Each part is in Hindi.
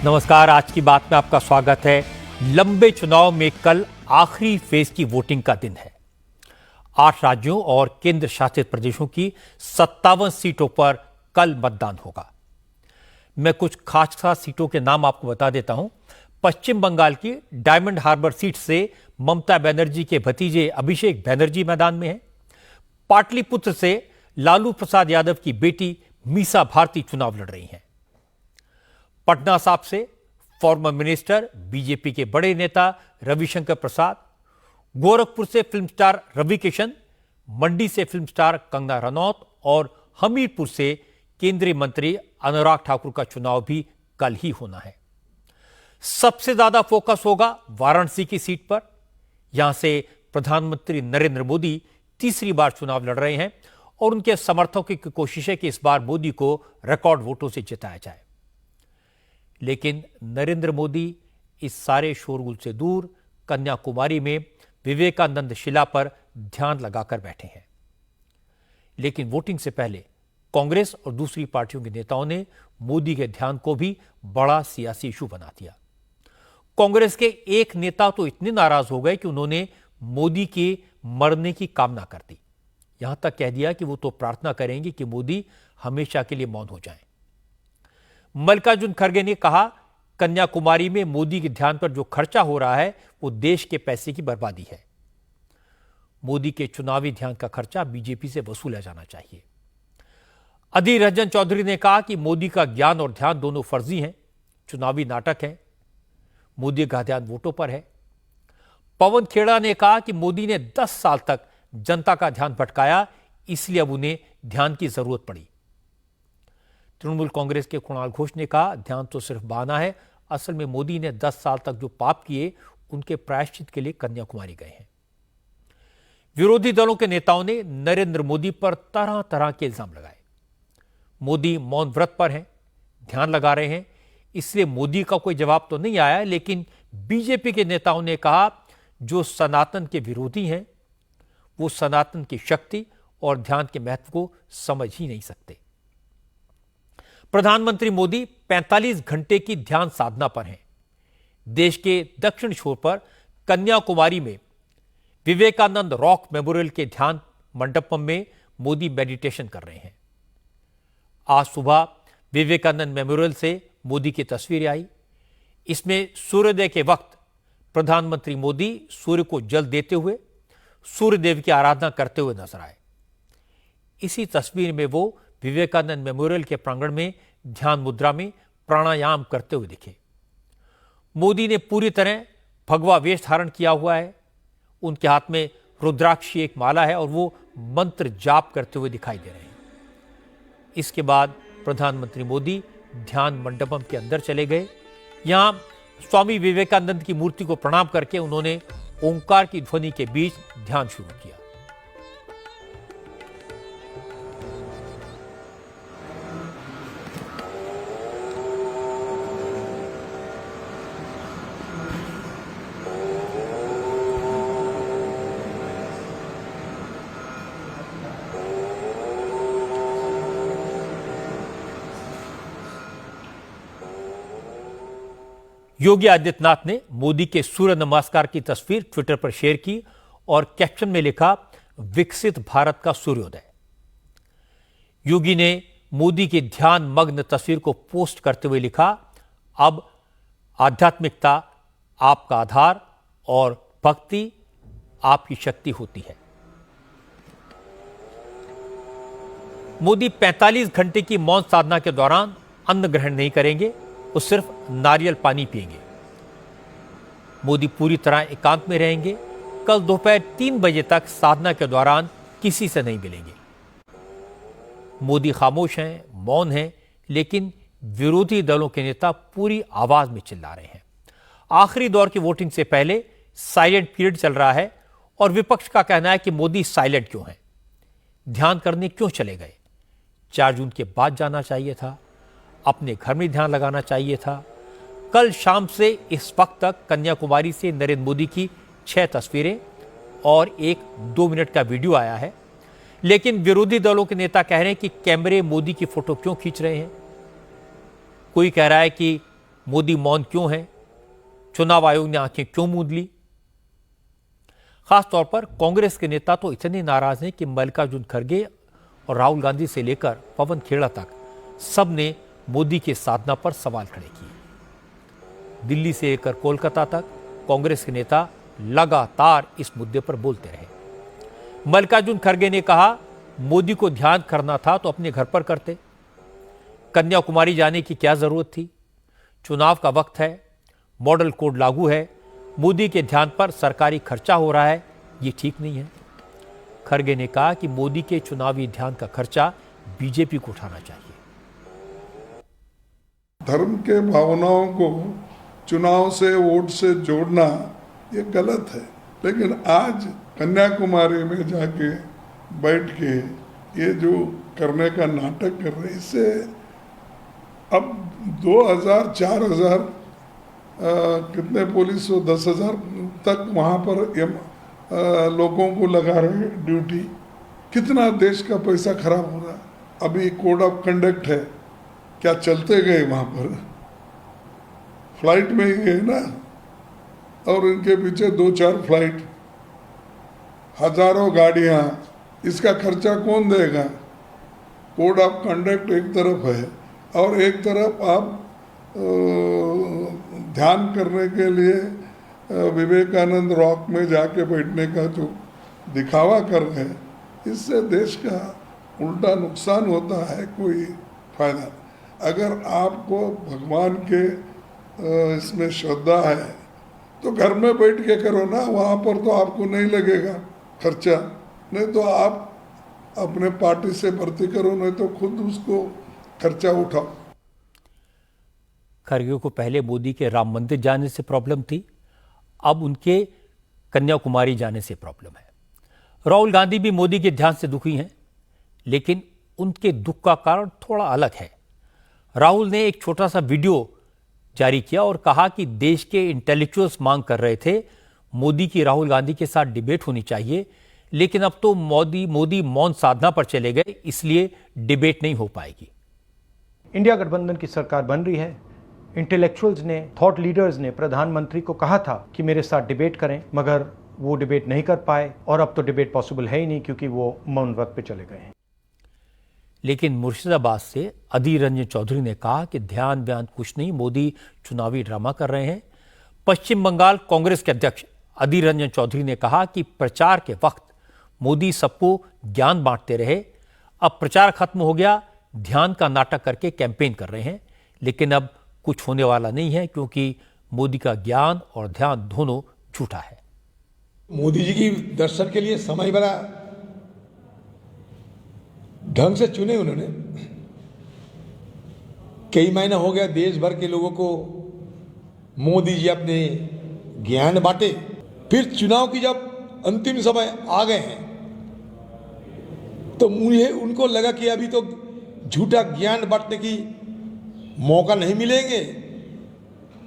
नमस्कार, आज की बात में आपका स्वागत है। लंबे चुनाव में कल आखिरी फेज की वोटिंग का दिन है। 8 राज्यों और केंद्र शासित प्रदेशों की 57 सीटों पर कल मतदान होगा। मैं कुछ खास सीटों के नाम आपको बता देता हूं। पश्चिम बंगाल की डायमंड हार्बर सीट से ममता बनर्जी के भतीजे अभिषेक बनर्जी मैदान में हैं। पाटलिपुत्र से लालू प्रसाद यादव की बेटी मीसा भारती चुनाव लड़ रही हैं। पटना साहिब से फॉर्मर मिनिस्टर बीजेपी के बड़े नेता रविशंकर प्रसाद, गोरखपुर से फिल्म स्टार रवि किशन, मंडी से फिल्म स्टार कंगना रनौत और हमीरपुर से केंद्रीय मंत्री अनुराग ठाकुर का चुनाव भी कल ही होना है। सबसे ज्यादा फोकस होगा वाराणसी की सीट पर। यहां से प्रधानमंत्री नरेंद्र मोदी तीसरी बार चुनाव लड़ रहे हैं और उनके समर्थकों की कोशिश है कि इस बार मोदी को रिकॉर्ड वोटों से जिताया जाए। लेकिन नरेंद्र मोदी इस सारे शोरगुल से दूर कन्याकुमारी में विवेकानंद शिला पर ध्यान लगाकर बैठे हैं। लेकिन वोटिंग से पहले कांग्रेस और दूसरी पार्टियों के नेताओं ने मोदी के ध्यान को भी बड़ा सियासी इशू बना दिया। कांग्रेस के एक नेता तो इतने नाराज हो गए कि उन्होंने मोदी के मरने की कामना कर दी। यहां तक कह दिया कि वो तो प्रार्थना करेंगे कि मोदी हमेशा के लिए मौन हो जाएं। मल्लिकार्जुन खड़गे ने कहा, कन्याकुमारी में मोदी के ध्यान पर जो खर्चा हो रहा है वो देश के पैसे की बर्बादी है। मोदी के चुनावी ध्यान का खर्चा बीजेपी से वसूला जाना चाहिए। अधीर रंजन चौधरी ने कहा कि मोदी का ज्ञान और ध्यान दोनों फर्जी हैं, चुनावी नाटक है। मोदी का ध्यान वोटों पर है। पवन खेड़ा ने कहा कि मोदी ने 10 साल तक जनता का ध्यान भटकाया, इसलिए अब उन्हें ध्यान की जरूरत पड़ी। तृणमूल कांग्रेस के कुणाल घोष ने कहा, ध्यान तो सिर्फ बहाना है, असल में मोदी ने 10 साल तक जो पाप किए उनके प्रायश्चित के लिए कन्याकुमारी गए हैं। विरोधी दलों के नेताओं ने नरेंद्र मोदी पर तरह तरह के इल्जाम लगाए। मोदी मौन व्रत पर हैं, ध्यान लगा रहे हैं, इसलिए मोदी का कोई जवाब तो नहीं आया। लेकिन बीजेपी के नेताओं ने कहा, जो सनातन के विरोधी हैं वो सनातन की शक्ति और ध्यान के महत्व को समझ ही नहीं सकते। प्रधानमंत्री मोदी 45 घंटे की ध्यान साधना पर हैं। देश के दक्षिण छोर पर कन्याकुमारी में विवेकानंद रॉक मेमोरियल के ध्यान मंडपम में मोदी मेडिटेशन कर रहे हैं। आज सुबह विवेकानंद मेमोरियल से मोदी की तस्वीरें आई। इसमें सूर्योदय के वक्त प्रधानमंत्री मोदी सूर्य को जल देते हुए सूर्यदेव की आराधना करते हुए नजर आए। इसी तस्वीर में वो विवेकानंद मेमोरियल के प्रांगण में ध्यान मुद्रा में प्राणायाम करते हुए दिखे। मोदी ने पूरी तरह भगवा वेश धारण किया हुआ है। उनके हाथ में रुद्राक्ष एक माला है और वो मंत्र जाप करते हुए दिखाई दे रहे हैं। इसके बाद प्रधानमंत्री मोदी ध्यान मंडपम के अंदर चले गए। यहां स्वामी विवेकानंद की मूर्ति को प्रणाम करके उन्होंने ओंकार की ध्वनि के बीच ध्यान शुरू किया। योगी आदित्यनाथ ने मोदी के सूर्य नमस्कार की तस्वीर ट्विटर पर शेयर की और कैप्शन में लिखा, विकसित भारत का सूर्योदय। योगी ने मोदी की ध्यान मग्न तस्वीर को पोस्ट करते हुए लिखा, अब आध्यात्मिकता आपका आधार और भक्ति आपकी शक्ति होती है। मोदी 45 घंटे की मौन साधना के दौरान अन्न ग्रहण नहीं करेंगे, वो सिर्फ नारियल पानी पिएंगे। मोदी पूरी तरह एकांत में रहेंगे। कल दोपहर 3 बजे तक साधना के दौरान किसी से नहीं मिलेंगे। मोदी खामोश हैं, मौन हैं, लेकिन विरोधी दलों के नेता पूरी आवाज में चिल्ला रहे हैं। आखिरी दौर की वोटिंग से पहले साइलेंट पीरियड चल रहा है और विपक्ष का कहना है कि मोदी साइलेंट क्यों हैं, ध्यान करने क्यों चले गए। 4 जून के बाद जाना चाहिए था, अपने घर में ध्यान लगाना चाहिए था। कल शाम से इस वक्त तक कन्याकुमारी से नरेंद्र मोदी की 6 तस्वीरें और एक 2 मिनट का वीडियो आया है। लेकिन विरोधी दलों के नेता कह रहे हैं कि कैमरे मोदी की फोटो क्यों खींच रहे हैं। कोई कह रहा है कि मोदी मौन क्यों है? चुनाव आयोग ने आंखें क्यों मूंद ली? खासतौर पर कांग्रेस के नेता तो इतने नाराज हैं कि मल्लिकार्जुन खड़गे और राहुल गांधी से लेकर पवन खेड़ा तक सब ने मोदी के साधना पर सवाल खड़े किए। दिल्ली से लेकर कोलकाता तक कांग्रेस के नेता लगातार इस मुद्दे पर बोलते रहे। मल्लिकार्जुन खड़गे ने कहा, मोदी को ध्यान करना था तो अपने घर पर करते, कन्याकुमारी जाने की क्या जरूरत थी? चुनाव का वक्त है, मॉडल कोड लागू है, मोदी के ध्यान पर सरकारी खर्चा हो रहा है, ये ठीक नहीं है। खड़गे ने कहा कि मोदी के चुनावी ध्यान का खर्चा बीजेपी को उठाना चाहिए। धर्म के भावनाओं को चुनाव से, वोट से जोड़ना ये गलत है, लेकिन आज कन्याकुमारी में जाके बैठ के ये जो करने का नाटक कर रहे, इससे अब 2000, 4000 कितने पुलिस हो, 10,000 तक वहाँ पर लोगों को लगा रहे ड्यूटी। कितना देश का पैसा खराब हो रहा है। अभी कोड ऑफ कंडक्ट है, क्या चलते गए वहाँ पर? फ्लाइट में ही गए ना, और इनके पीछे 2-4 फ्लाइट, हजारों गाड़ियाँ, इसका खर्चा कौन देगा? कोड ऑफ कंडक्ट एक तरफ है और एक तरफ आप ध्यान करने के लिए विवेकानंद रॉक में जाके बैठने का जो दिखावा कर रहे हैं, इससे देश का उल्टा नुकसान होता है, कोई फायदा। अगर आपको भगवान के इसमें श्रद्धा है तो घर में बैठ के करो ना, वहाँ पर तो आपको नहीं लगेगा खर्चा, नहीं तो आप अपने पार्टी से भर्ती करो, नहीं तो खुद उसको खर्चा उठाओ। खड़गे को पहले मोदी के राम मंदिर जाने से प्रॉब्लम थी, अब उनके कन्याकुमारी जाने से प्रॉब्लम है। राहुल गांधी भी मोदी के ध्यान से दुखी हैं, लेकिन उनके दुख का कारण थोड़ा अलग है। राहुल ने एक छोटा सा वीडियो जारी किया और कहा कि देश के इंटेलेक्चुअल्स मांग कर रहे थे मोदी की राहुल गांधी के साथ डिबेट होनी चाहिए, लेकिन अब तो मोदी मौन साधना पर चले गए, इसलिए डिबेट नहीं हो पाएगी। इंडिया गठबंधन की सरकार बन रही है। इंटेलेक्चुअल्स ने, थॉट लीडर्स ने प्रधानमंत्री को कहा था कि मेरे साथ डिबेट करें, मगर वो डिबेट नहीं कर पाए और अब तो डिबेट पॉसिबल है ही नहीं क्योंकि वो मौन व्रत पे चले गए हैं। लेकिन मुर्शिदाबाद से अधीर रंजन चौधरी ने कहा कि ध्यान बयान कुछ नहीं, मोदी चुनावी ड्रामा कर रहे हैं। पश्चिम बंगाल कांग्रेस के अध्यक्ष अधीर रंजन चौधरी ने कहा कि प्रचार के वक्त मोदी सबको ज्ञान बांटते रहे, अब प्रचार खत्म हो गया, ध्यान का नाटक करके कैंपेन कर रहे हैं, लेकिन अब कुछ होने वाला नहीं है क्योंकि मोदी का ज्ञान और ध्यान दोनों झूठा है। मोदी जी की दर्शन के लिए समय बड़ा ढंग से चुने उन्होंने। कई महीना हो गया देश भर के लोगों को मोदी जी अपने ज्ञान बांटे, फिर चुनाव की जब अंतिम समय आ गए हैं तो मुझे उनको लगा कि अभी तो झूठा ज्ञान बांटने की मौका नहीं मिलेंगे,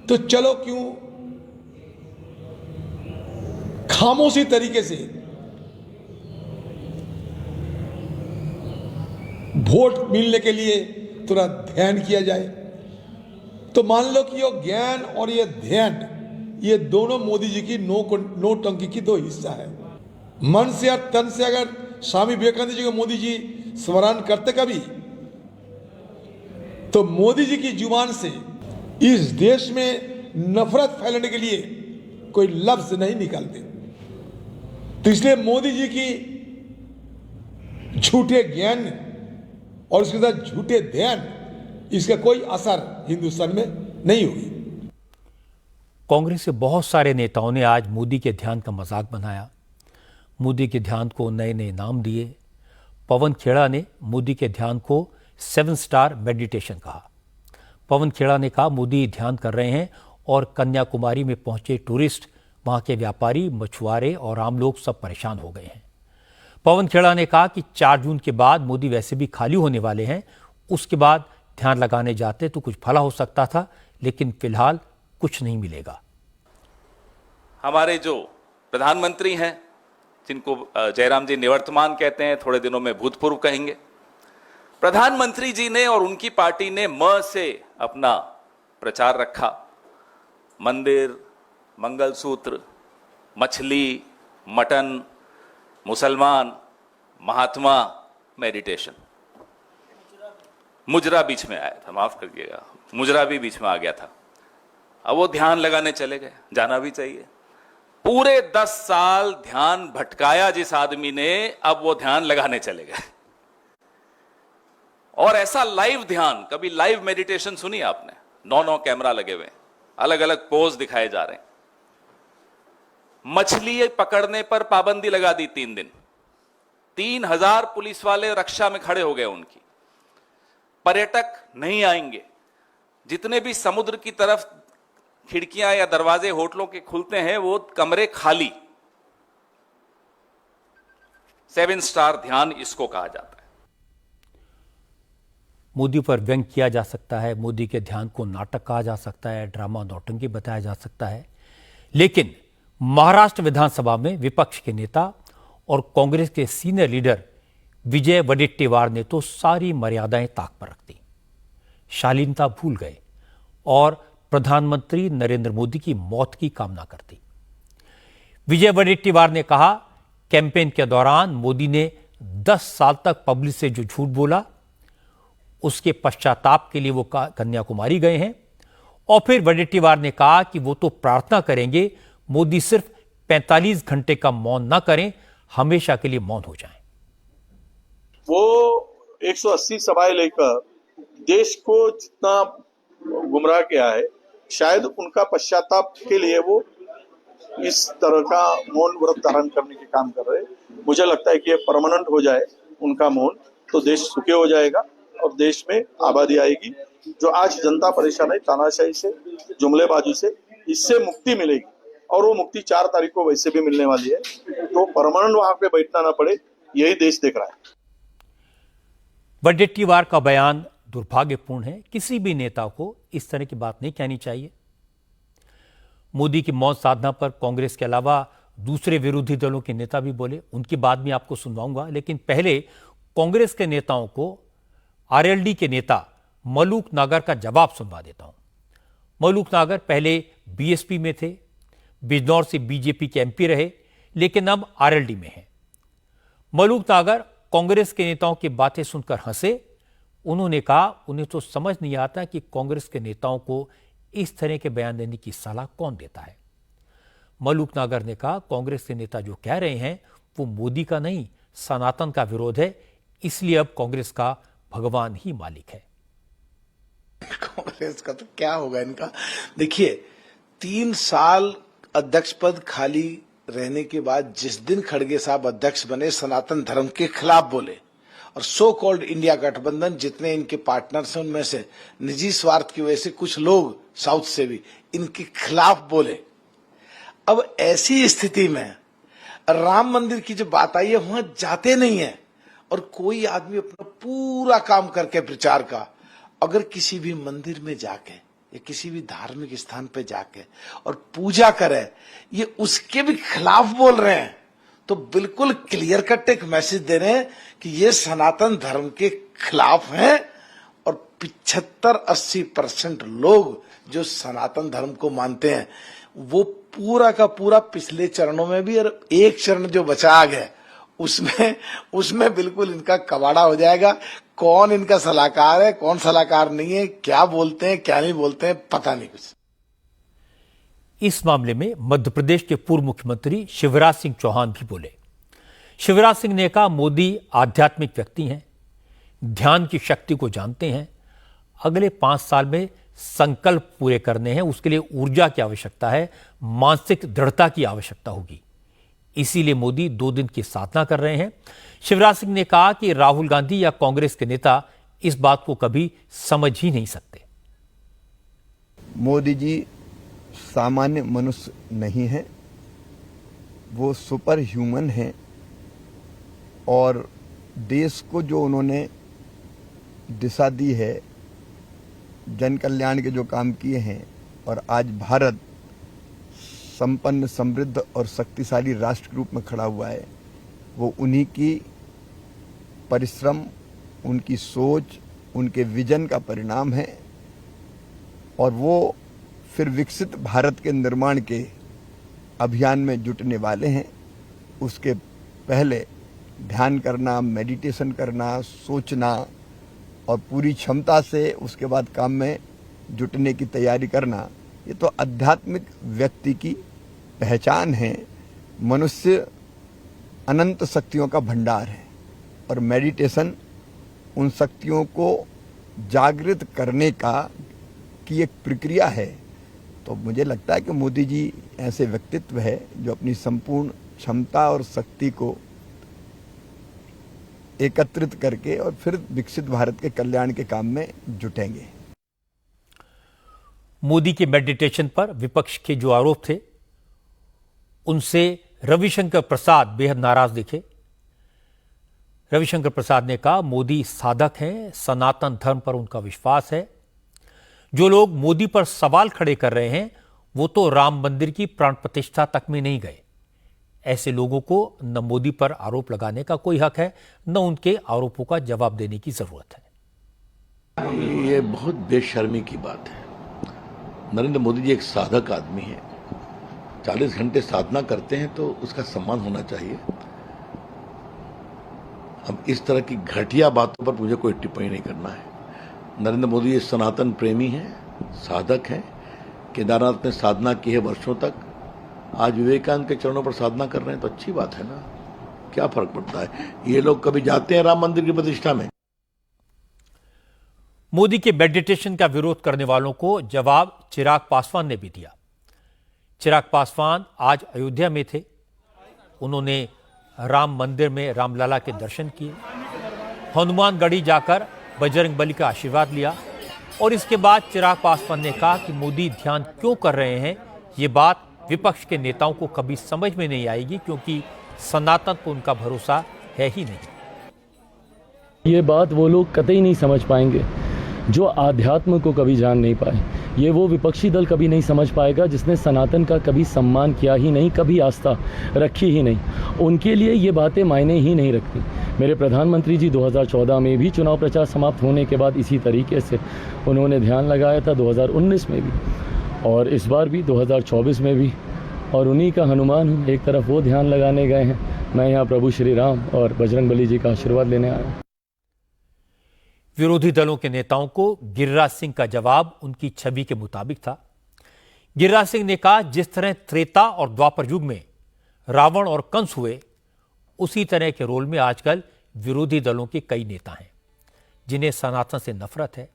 तो चलो क्यों खामोशी तरीके से वोट मिलने के लिए थोड़ा ध्यान किया जाए। तो मान लो कि ये ज्ञान और ये ध्यान, ये दोनों मोदी जी की नौटंकी की दो हिस्सा है। मन से और तन से अगर स्वामी विवेकानंद जी को मोदी जी स्मरण करते कभी, तो मोदी जी की जुबान से इस देश में नफरत फैलाने के लिए कोई लफ्ज नहीं निकलते। तो इसलिए मोदी जी की झूठे ज्ञान और उसके साथ झूठे ध्यान, इसका कोई असर हिंदुस्तान में नहीं हुई। कांग्रेस के बहुत सारे नेताओं ने आज मोदी के ध्यान का मजाक बनाया, मोदी के ध्यान को नए नए नाम दिए। पवन खेड़ा ने मोदी के ध्यान को 7 स्टार मेडिटेशन कहा। पवन खेड़ा ने कहा मोदी ध्यान कर रहे हैं और कन्याकुमारी में पहुंचे टूरिस्ट, वहां के व्यापारी, मछुआरे और आम लोग सब परेशान हो गए हैं। पवन खेड़ा ने कहा कि 4 जून के बाद मोदी वैसे भी खाली होने वाले हैं, उसके बाद ध्यान लगाने जाते तो कुछ भला हो सकता था, लेकिन फिलहाल कुछ नहीं मिलेगा। हमारे जो प्रधानमंत्री हैं, जिनको जयराम जी निवर्तमान कहते हैं, थोड़े दिनों में भूतपूर्व कहेंगे, प्रधानमंत्री जी ने और उनकी पार्टी ने म से अपना प्रचार रखा, मंदिर, मंगलसूत्र, मछली, मटन, मुसलमान, महात्मा, मेडिटेशन। मुजरा बीच में आया था, माफ करिएगा, मुजरा भी बीच में आ गया था। अब वो ध्यान लगाने चले गए, जाना भी चाहिए। पूरे 10 साल ध्यान भटकाया जिस आदमी ने, अब वो ध्यान लगाने चले गए। और ऐसा लाइव ध्यान, कभी लाइव मेडिटेशन सुनी आपने? 9 कैमरा लगे हुए, अलग अलग पोज दिखाए जा रहे हैं। मछली पकड़ने पर पाबंदी लगा दी 3 दिन। 3000 पुलिस वाले रक्षा में खड़े हो गए उनकी। पर्यटक नहीं आएंगे। जितने भी समुद्र की तरफ खिड़कियां या दरवाजे होटलों के खुलते हैं, वो कमरे खाली। 7 स्टार ध्यान इसको कहा जाता है। मोदी पर व्यंग किया जा सकता है, मोदी के ध्यान को नाटक कहा जा सकता है, ड्रामा नौटंकी बताया जा सकता है, लेकिन महाराष्ट्र विधानसभा में विपक्ष के नेता और कांग्रेस के सीनियर लीडर विजय वडेट्टीवार ने तो सारी मर्यादाएं ताक पर रख दी, शालीनता भूल गए और प्रधानमंत्री नरेंद्र मोदी की मौत की कामना कर दी। विजय वडेट्टीवार ने कहा, कैंपेन के दौरान मोदी ने 10 साल तक पब्लिक से जो झूठ बोला, उसके पश्चाताप के लिए वो कन्याकुमारी गए हैं। और फिर वडेट्टीवार ने कहा कि वो तो प्रार्थना करेंगे मोदी सिर्फ 45 घंटे का मौन ना करें, हमेशा के लिए मौन हो जाएं। वो 180 सभाएं लेकर देश को जितना गुमराह किया है, शायद उनका पश्चाताप के लिए वो इस तरह का मौन व्रत धारण करने के काम कर रहे हैं। मुझे लगता है कि ये परमानेंट हो जाए उनका मौन, तो देश सुखी हो जाएगा और देश में आबादी आएगी। जो आज जनता परेशान है तानाशाही से, जुमलेबाजी से, इससे मुक्ति मिलेगी और वो मुक्ति 4 तारीख को वैसे भी मिलने वाली है। तो परमानेंट वहां पे बैठना ना पड़े, यही देश देख रहा है। वडेट्टीवार का बयान दुर्भाग्यपूर्ण है। किसी भी नेता को इस तरह की बात नहीं कहनी चाहिए। मोदी की मौन साधना पर कांग्रेस के अलावा दूसरे विरोधी दलों के नेता भी बोले, उनकी बात भी आपको सुनवाऊंगा, लेकिन पहले कांग्रेस के नेताओं को आरएलडी के नेता मलूक नागर का जवाब सुनवा देता हूं। मलूक नागर पहले बीएसपी में थे, बिजनौर से बीजेपी के एमपी रहे, लेकिन अब आरएलडी में हैं। मलूक नागर कांग्रेस के नेताओं की बातें सुनकर हंसे। उन्होंने कहा, उन्हें तो समझ नहीं आता कि कांग्रेस के नेताओं को इस तरह के बयान देने की सलाह कौन देता है। मलूक नागर ने कहा, कांग्रेस के नेता जो कह रहे हैं वो मोदी का नहीं, सनातन का विरोध है, इसलिए अब कांग्रेस का भगवान ही मालिक है। कांग्रेस का तो क्या होगा इनका। देखिए, 3 साल अध्यक्ष पद खाली रहने के बाद जिस दिन खड़गे साहब अध्यक्ष बने, सनातन धर्म के खिलाफ बोले और सो कॉल्ड इंडिया गठबंधन जितने इनके पार्टनर्स हैं उनमें से निजी स्वार्थ की वजह से कुछ लोग साउथ से भी इनके खिलाफ बोले। अब ऐसी स्थिति में राम मंदिर की जो बात आई है वहां जाते नहीं है और कोई आदमी अपना पूरा काम करके प्रचार का अगर किसी भी मंदिर में जाके या किसी भी धार्मिक स्थान पे जाके और पूजा करे, ये उसके भी खिलाफ बोल रहे हैं, तो बिल्कुल क्लियर कट एक मैसेज दे रहे हैं कि ये सनातन धर्म के खिलाफ हैं। और 75-80% लोग जो सनातन धर्म को मानते हैं वो पूरा का पूरा पिछले चरणों में भी, और एक चरण जो बचा आ गया उसमें बिल्कुल इनका कबाड़ा हो जाएगा। कौन इनका सलाहकार है, कौन सलाहकार नहीं है, क्या बोलते हैं क्या नहीं बोलते हैं, पता नहीं कुछ। इस मामले में मध्य प्रदेश के पूर्व मुख्यमंत्री शिवराज सिंह चौहान भी बोले। शिवराज सिंह ने कहा, मोदी आध्यात्मिक व्यक्ति हैं, ध्यान की शक्ति को जानते हैं, अगले 5 साल में संकल्प पूरे करने हैं, उसके लिए ऊर्जा की आवश्यकता है, मानसिक दृढ़ता की आवश्यकता होगी, इसीलिए मोदी 2 दिन की साधना कर रहे हैं। शिवराज सिंह ने कहा कि राहुल गांधी या कांग्रेस के नेता इस बात को कभी समझ ही नहीं सकते। मोदी जी सामान्य मनुष्य नहीं है, वो सुपर ह्यूमन हैं और देश को जो उन्होंने दिशा दी है, जन कल्याण के जो काम किए हैं और आज भारत संपन्न, समृद्ध और शक्तिशाली राष्ट्र के रूप में खड़ा हुआ है, वो उन्हीं की परिश्रम, उनकी सोच, उनके विजन का परिणाम है। और वो फिर विकसित भारत के निर्माण के अभियान में जुटने वाले हैं। उसके पहले ध्यान करना, मेडिटेशन करना, सोचना और पूरी क्षमता से उसके बाद काम में जुटने की तैयारी करना, ये तो आध्यात्मिक व्यक्ति की पहचान है। मनुष्य अनंत शक्तियों का भंडार है और मेडिटेशन उन शक्तियों को जागृत करने की एक प्रक्रिया है। तो मुझे लगता है कि मोदी जी ऐसे व्यक्तित्व है जो अपनी संपूर्ण क्षमता और शक्ति को एकत्रित करके और फिर विकसित भारत के कल्याण के काम में जुटेंगे। मोदी के मेडिटेशन पर विपक्ष के जो आरोप थे उनसे रविशंकर प्रसाद बेहद नाराज दिखे। रविशंकर प्रसाद ने कहा, मोदी साधक हैं, सनातन धर्म पर उनका विश्वास है। जो लोग मोदी पर सवाल खड़े कर रहे हैं वो तो राम मंदिर की प्राण प्रतिष्ठा तक में नहीं गए। ऐसे लोगों को न मोदी पर आरोप लगाने का कोई हक है, न उनके आरोपों का जवाब देने की जरूरत है। ये बहुत बेशर्मी की बात है। नरेंद्र मोदी जी एक साधक आदमी है, 40 घंटे साधना करते हैं तो उसका सम्मान होना चाहिए। अब इस तरह की घटिया बातों पर मुझे कोई टिप्पणी नहीं करना है। नरेंद्र मोदी ये सनातन प्रेमी हैं, साधक हैं। केदारनाथ में साधना की है वर्षों तक, आज विवेकानंद के चरणों पर साधना कर रहे हैं तो अच्छी बात है ना, क्या फर्क पड़ता है। ये लोग कभी जाते हैं राम मंदिर की प्रतिष्ठा में? मोदी के मेडिटेशन का विरोध करने वालों को जवाब चिराग पासवान ने भी दिया। चिराग पासवान आज अयोध्या में थे। उन्होंने राम मंदिर में रामलला के दर्शन किए, हनुमानगढ़ी जाकर बजरंगबली का आशीर्वाद लिया और इसके बाद चिराग पासवान ने कहा कि मोदी ध्यान क्यों कर रहे हैं, ये बात विपक्ष के नेताओं को कभी समझ में नहीं आएगी क्योंकि सनातन पर उनका भरोसा है ही नहीं। ये बात वो लोग कतई नहीं समझ पाएंगे जो आध्यात्म को कभी जान नहीं पाए। ये वो विपक्षी दल कभी नहीं समझ पाएगा जिसने सनातन का कभी सम्मान किया ही नहीं, कभी आस्था रखी ही नहीं। उनके लिए ये बातें मायने ही नहीं रखती। मेरे प्रधानमंत्री जी 2014 में भी चुनाव प्रचार समाप्त होने के बाद इसी तरीके से उन्होंने ध्यान लगाया था, 2019 में भी और इस बार भी 2024 में भी। और उन्हीं का हनुमान हूँ, एक तरफ वो ध्यान लगाने गए हैं, मैं यहाँ प्रभु श्री राम और बजरंगबली जी का आशीर्वाद लेने आया हूँ। विरोधी दलों के नेताओं को गिरिराज सिंह का जवाब उनकी छवि के मुताबिक था। गिरिराज सिंह ने कहा, जिस तरह त्रेता और द्वापर युग में रावण और कंस हुए, उसी तरह के रोल में आजकल विरोधी दलों के कई नेता हैं जिन्हें सनातन से नफरत है।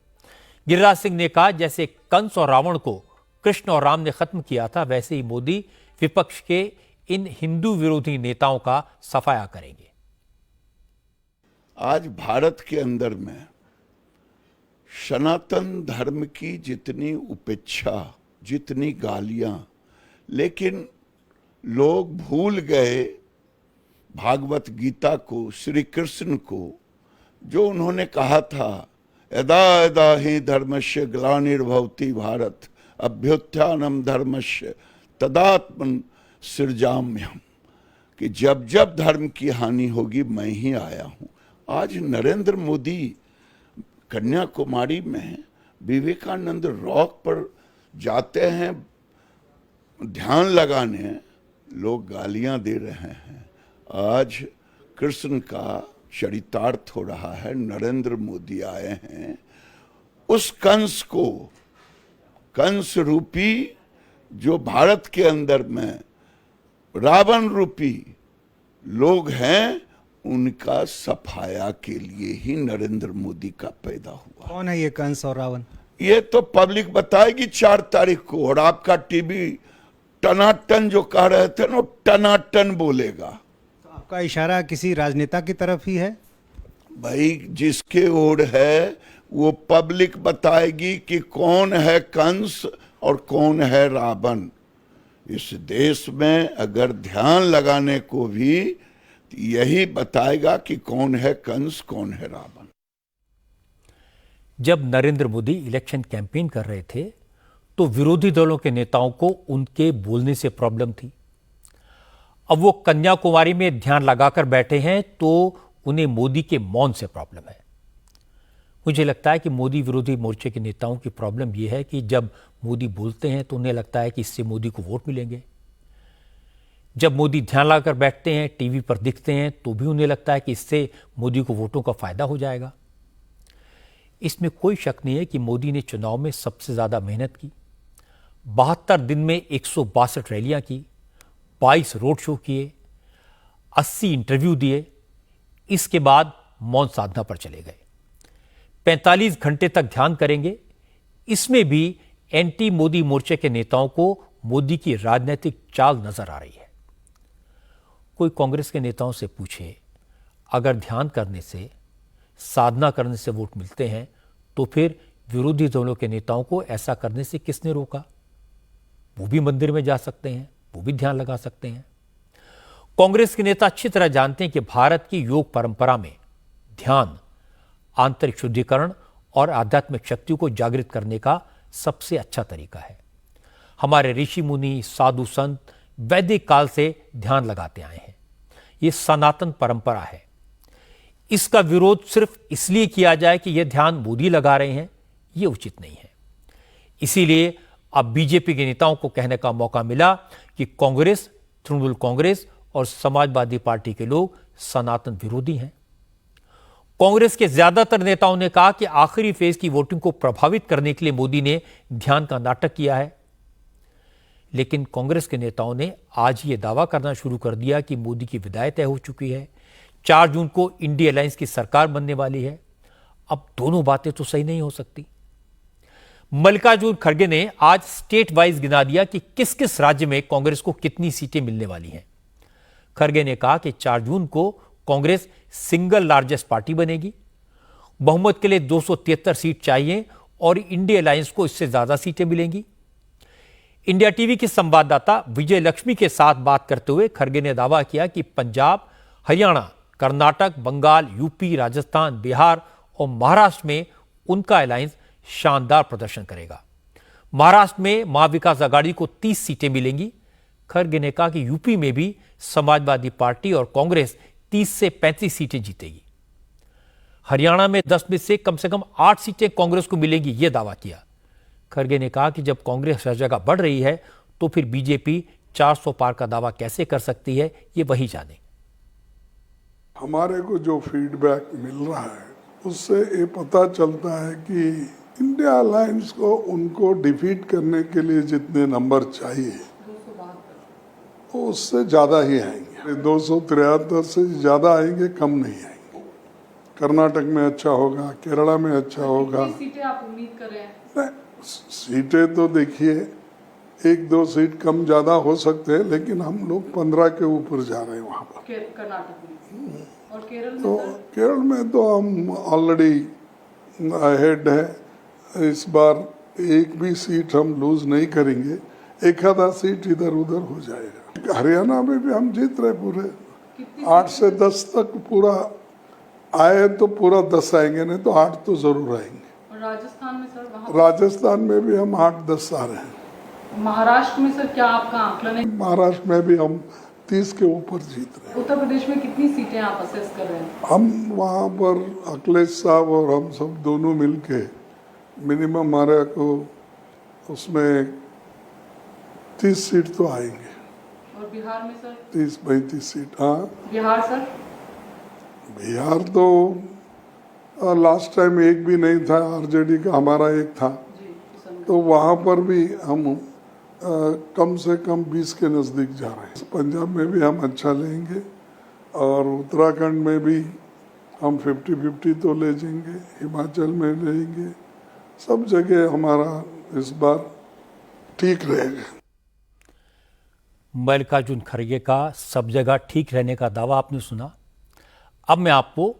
गिरिराज सिंह ने कहा, जैसे कंस और रावण को कृष्ण और राम ने खत्म किया था, वैसे ही मोदी विपक्ष के इन हिंदू विरोधी नेताओं का सफाया करेंगे। आज भारत के अंदर में सनातन धर्म की जितनी उपेक्षा, जितनी गालियां, लेकिन लोग भूल गए भागवत गीता को, श्री कृष्ण को, जो उन्होंने कहा था, यदा यदा हि धर्मस्य ग्लानिर्भवति भारत अभ्युत्थानम धर्मस्य तदात्मन सृजाम्यहम्, कि जब जब धर्म की हानि होगी मैं ही आया हूं। आज नरेंद्र मोदी कन्याकुमारी में विवेकानंद रॉक पर जाते हैं ध्यान लगाने, लोग गालियां दे रहे हैं। आज कृष्ण का चरितार्थ हो रहा है, नरेंद्र मोदी आए हैं। उस कंस को, कंस रूपी जो भारत के अंदर में रावण रूपी लोग हैं, उनका सफाया के लिए ही नरेंद्र मोदी का पैदा हुआ। कौन है ये कंस और रावण? ये तो पब्लिक बताएगी 4 तारीख को, और आपका टीवी टनाटन जो कह रहे थे ना, टनाटन बोलेगा। तो आपका इशारा किसी राजनेता की तरफ ही है? भाई, जिसके ओर है वो पब्लिक बताएगी कि कौन है कंस और कौन है रावण। इस देश में अगर ध्यान लगाने को भी यही बताएगा कि कौन है कंस, कौन है रावण। जब नरेंद्र मोदी इलेक्शन कैंपेन कर रहे थे तो विरोधी दलों के नेताओं को उनके बोलने से प्रॉब्लम थी। अब वो कन्याकुमारी में ध्यान लगाकर बैठे हैं तो उन्हें मोदी के मौन से प्रॉब्लम है। मुझे लगता है कि मोदी विरोधी मोर्चे के नेताओं की प्रॉब्लम यह है कि जब मोदी बोलते हैं तो उन्हें लगता है कि इससे मोदी को वोट मिलेंगे। जब मोदी ध्यान लगाकर बैठते हैं, टीवी पर दिखते हैं, तो भी उन्हें लगता है कि इससे मोदी को वोटों का फायदा हो जाएगा। इसमें कोई शक नहीं है कि मोदी ने चुनाव में सबसे ज्यादा मेहनत की। 72 दिन में 162 रैलियां की, 22 रोड शो किए, 80 इंटरव्यू दिए। इसके बाद मौन साधना पर चले गए। 45 घंटे तक ध्यान करेंगे। इसमें भी एंटी मोदी मोर्चे के नेताओं को मोदी की राजनीतिक चाल नजर आ रही है। कोई कांग्रेस के नेताओं से पूछे, अगर ध्यान करने से, साधना करने से वोट मिलते हैं तो फिर विरोधी दलों के नेताओं को ऐसा करने से किसने रोका? वो भी मंदिर में जा सकते हैं, वो भी ध्यान लगा सकते हैं। कांग्रेस के नेता अच्छी तरह जानते हैं कि भारत की योग परंपरा में ध्यान, आंतरिक शुद्धिकरण और आध्यात्मिक शक्ति को जागृत करने का सबसे अच्छा तरीका है। हमारे ऋषि मुनि, साधु संत वैदिक काल से ध्यान लगाते आए हैं। यह सनातन परंपरा है। इसका विरोध सिर्फ इसलिए किया जाए कि यह ध्यान मोदी लगा रहे हैं, यह उचित नहीं है। इसीलिए अब बीजेपी के नेताओं को कहने का मौका मिला कि कांग्रेस, तृणमूल कांग्रेस और समाजवादी पार्टी के लोग सनातन विरोधी हैं। कांग्रेस के ज्यादातर नेताओं ने कहा कि आखिरी फेज की वोटिंग को प्रभावित करने के लिए मोदी ने ध्यान का नाटक किया है। लेकिन कांग्रेस के नेताओं ने आज यह दावा करना शुरू कर दिया कि मोदी की विदाई तय हो चुकी है। 4 जून को इंडिया अलायंस की सरकार बनने वाली है। अब दोनों बातें तो सही नहीं हो सकती। मल्लिकार्जुन खड़गे ने आज स्टेट वाइज गिना दिया कि किस किस राज्य में कांग्रेस को कितनी सीटें मिलने वाली हैं। खड़गे ने कहा कि 4 जून को कांग्रेस सिंगल लार्जेस्ट पार्टी बनेगी। बहुमत के लिए 273 सीट चाहिए और इंडिया अलायंस को इससे ज्यादा सीटें मिलेंगी। इंडिया टीवी की संवाददाता विजय लक्ष्मी के साथ बात करते हुए खड़गे ने दावा किया कि पंजाब, हरियाणा, कर्नाटक, बंगाल, यूपी, राजस्थान, बिहार और महाराष्ट्र में उनका अलायंस शानदार प्रदर्शन करेगा। महाराष्ट्र में महाविकास आघाड़ी को 30 सीटें मिलेंगी। खड़गे ने कहा कि यूपी में भी समाजवादी पार्टी और कांग्रेस 30 से 35 सीटें जीतेगी। हरियाणा में 10 में से कम 8 सीटें कांग्रेस को मिलेंगी, यह दावा किया। खड़गे ने कहा कि जब कांग्रेस हर जगह बढ़ रही है तो फिर बीजेपी 400 पार का दावा कैसे कर सकती है, ये वही जाने। हमारे को जो फीडबैक मिल रहा है उससे ये पता चलता है कि इंडिया अलायंस को उनको डिफीट करने के लिए जितने नंबर चाहिए वो उससे ज्यादा ही आएंगे। 273 से ज्यादा आएंगे, कम नहीं आएंगे। कर्नाटक में अच्छा होगा, केरला में अच्छा होगा। सीटें आप उम्मीद कर रहे हैं? नहीं, सीटें तो देखिए 1-2 सीट कम ज्यादा हो सकते हैं, लेकिन हम लोग 15 के ऊपर जा रहे हैं वहां पर। कर्नाटक में और केरल में? तो केरल में तो हम ऑलरेडी अहेड है। इस बार एक भी सीट हम लूज नहीं करेंगे, एक आधा सीट इधर उधर हो जाएगा। हरियाणा में भी हम जीत रहे पूरे 8 से 10 तक। पूरा आए तो पूरा 10 आएंगे, नहीं तो 8 तो जरूर आएंगे। और राजस्थान में सर? राजस्थान में भी हम 8-10 आ रहे हैं। महाराष्ट्र में सर क्या आपका आंकलन है? महाराष्ट्र में भी हम 30 के ऊपर जीत रहे हैं। उत्तर प्रदेश में कितनी सीटें आप असेस कर रहे हैं? हम वहाँ पर अखिलेश साहब और हम सब दोनों मिलके मिनिमम हमारे को उसमें 30 सीट तो आएंगे। और बिहार में सर? 30-35 सीट। हाँ, बिहार सर? बिहार तो लास्ट टाइम एक भी नहीं था, आरजेडी का हमारा एक था। तो वहाँ पर भी हम कम से कम 20 के नज़दीक जा रहे हैं। पंजाब में भी हम अच्छा लेंगे और उत्तराखंड में भी हम 50-50 तो ले जाएंगे, हिमाचल में लेंगे। सब जगह हमारा इस बार ठीक रहेगा। मल्लिकार्जुन खड़गे का सब जगह ठीक रहने का दावा आपने सुना। अब मैं आपको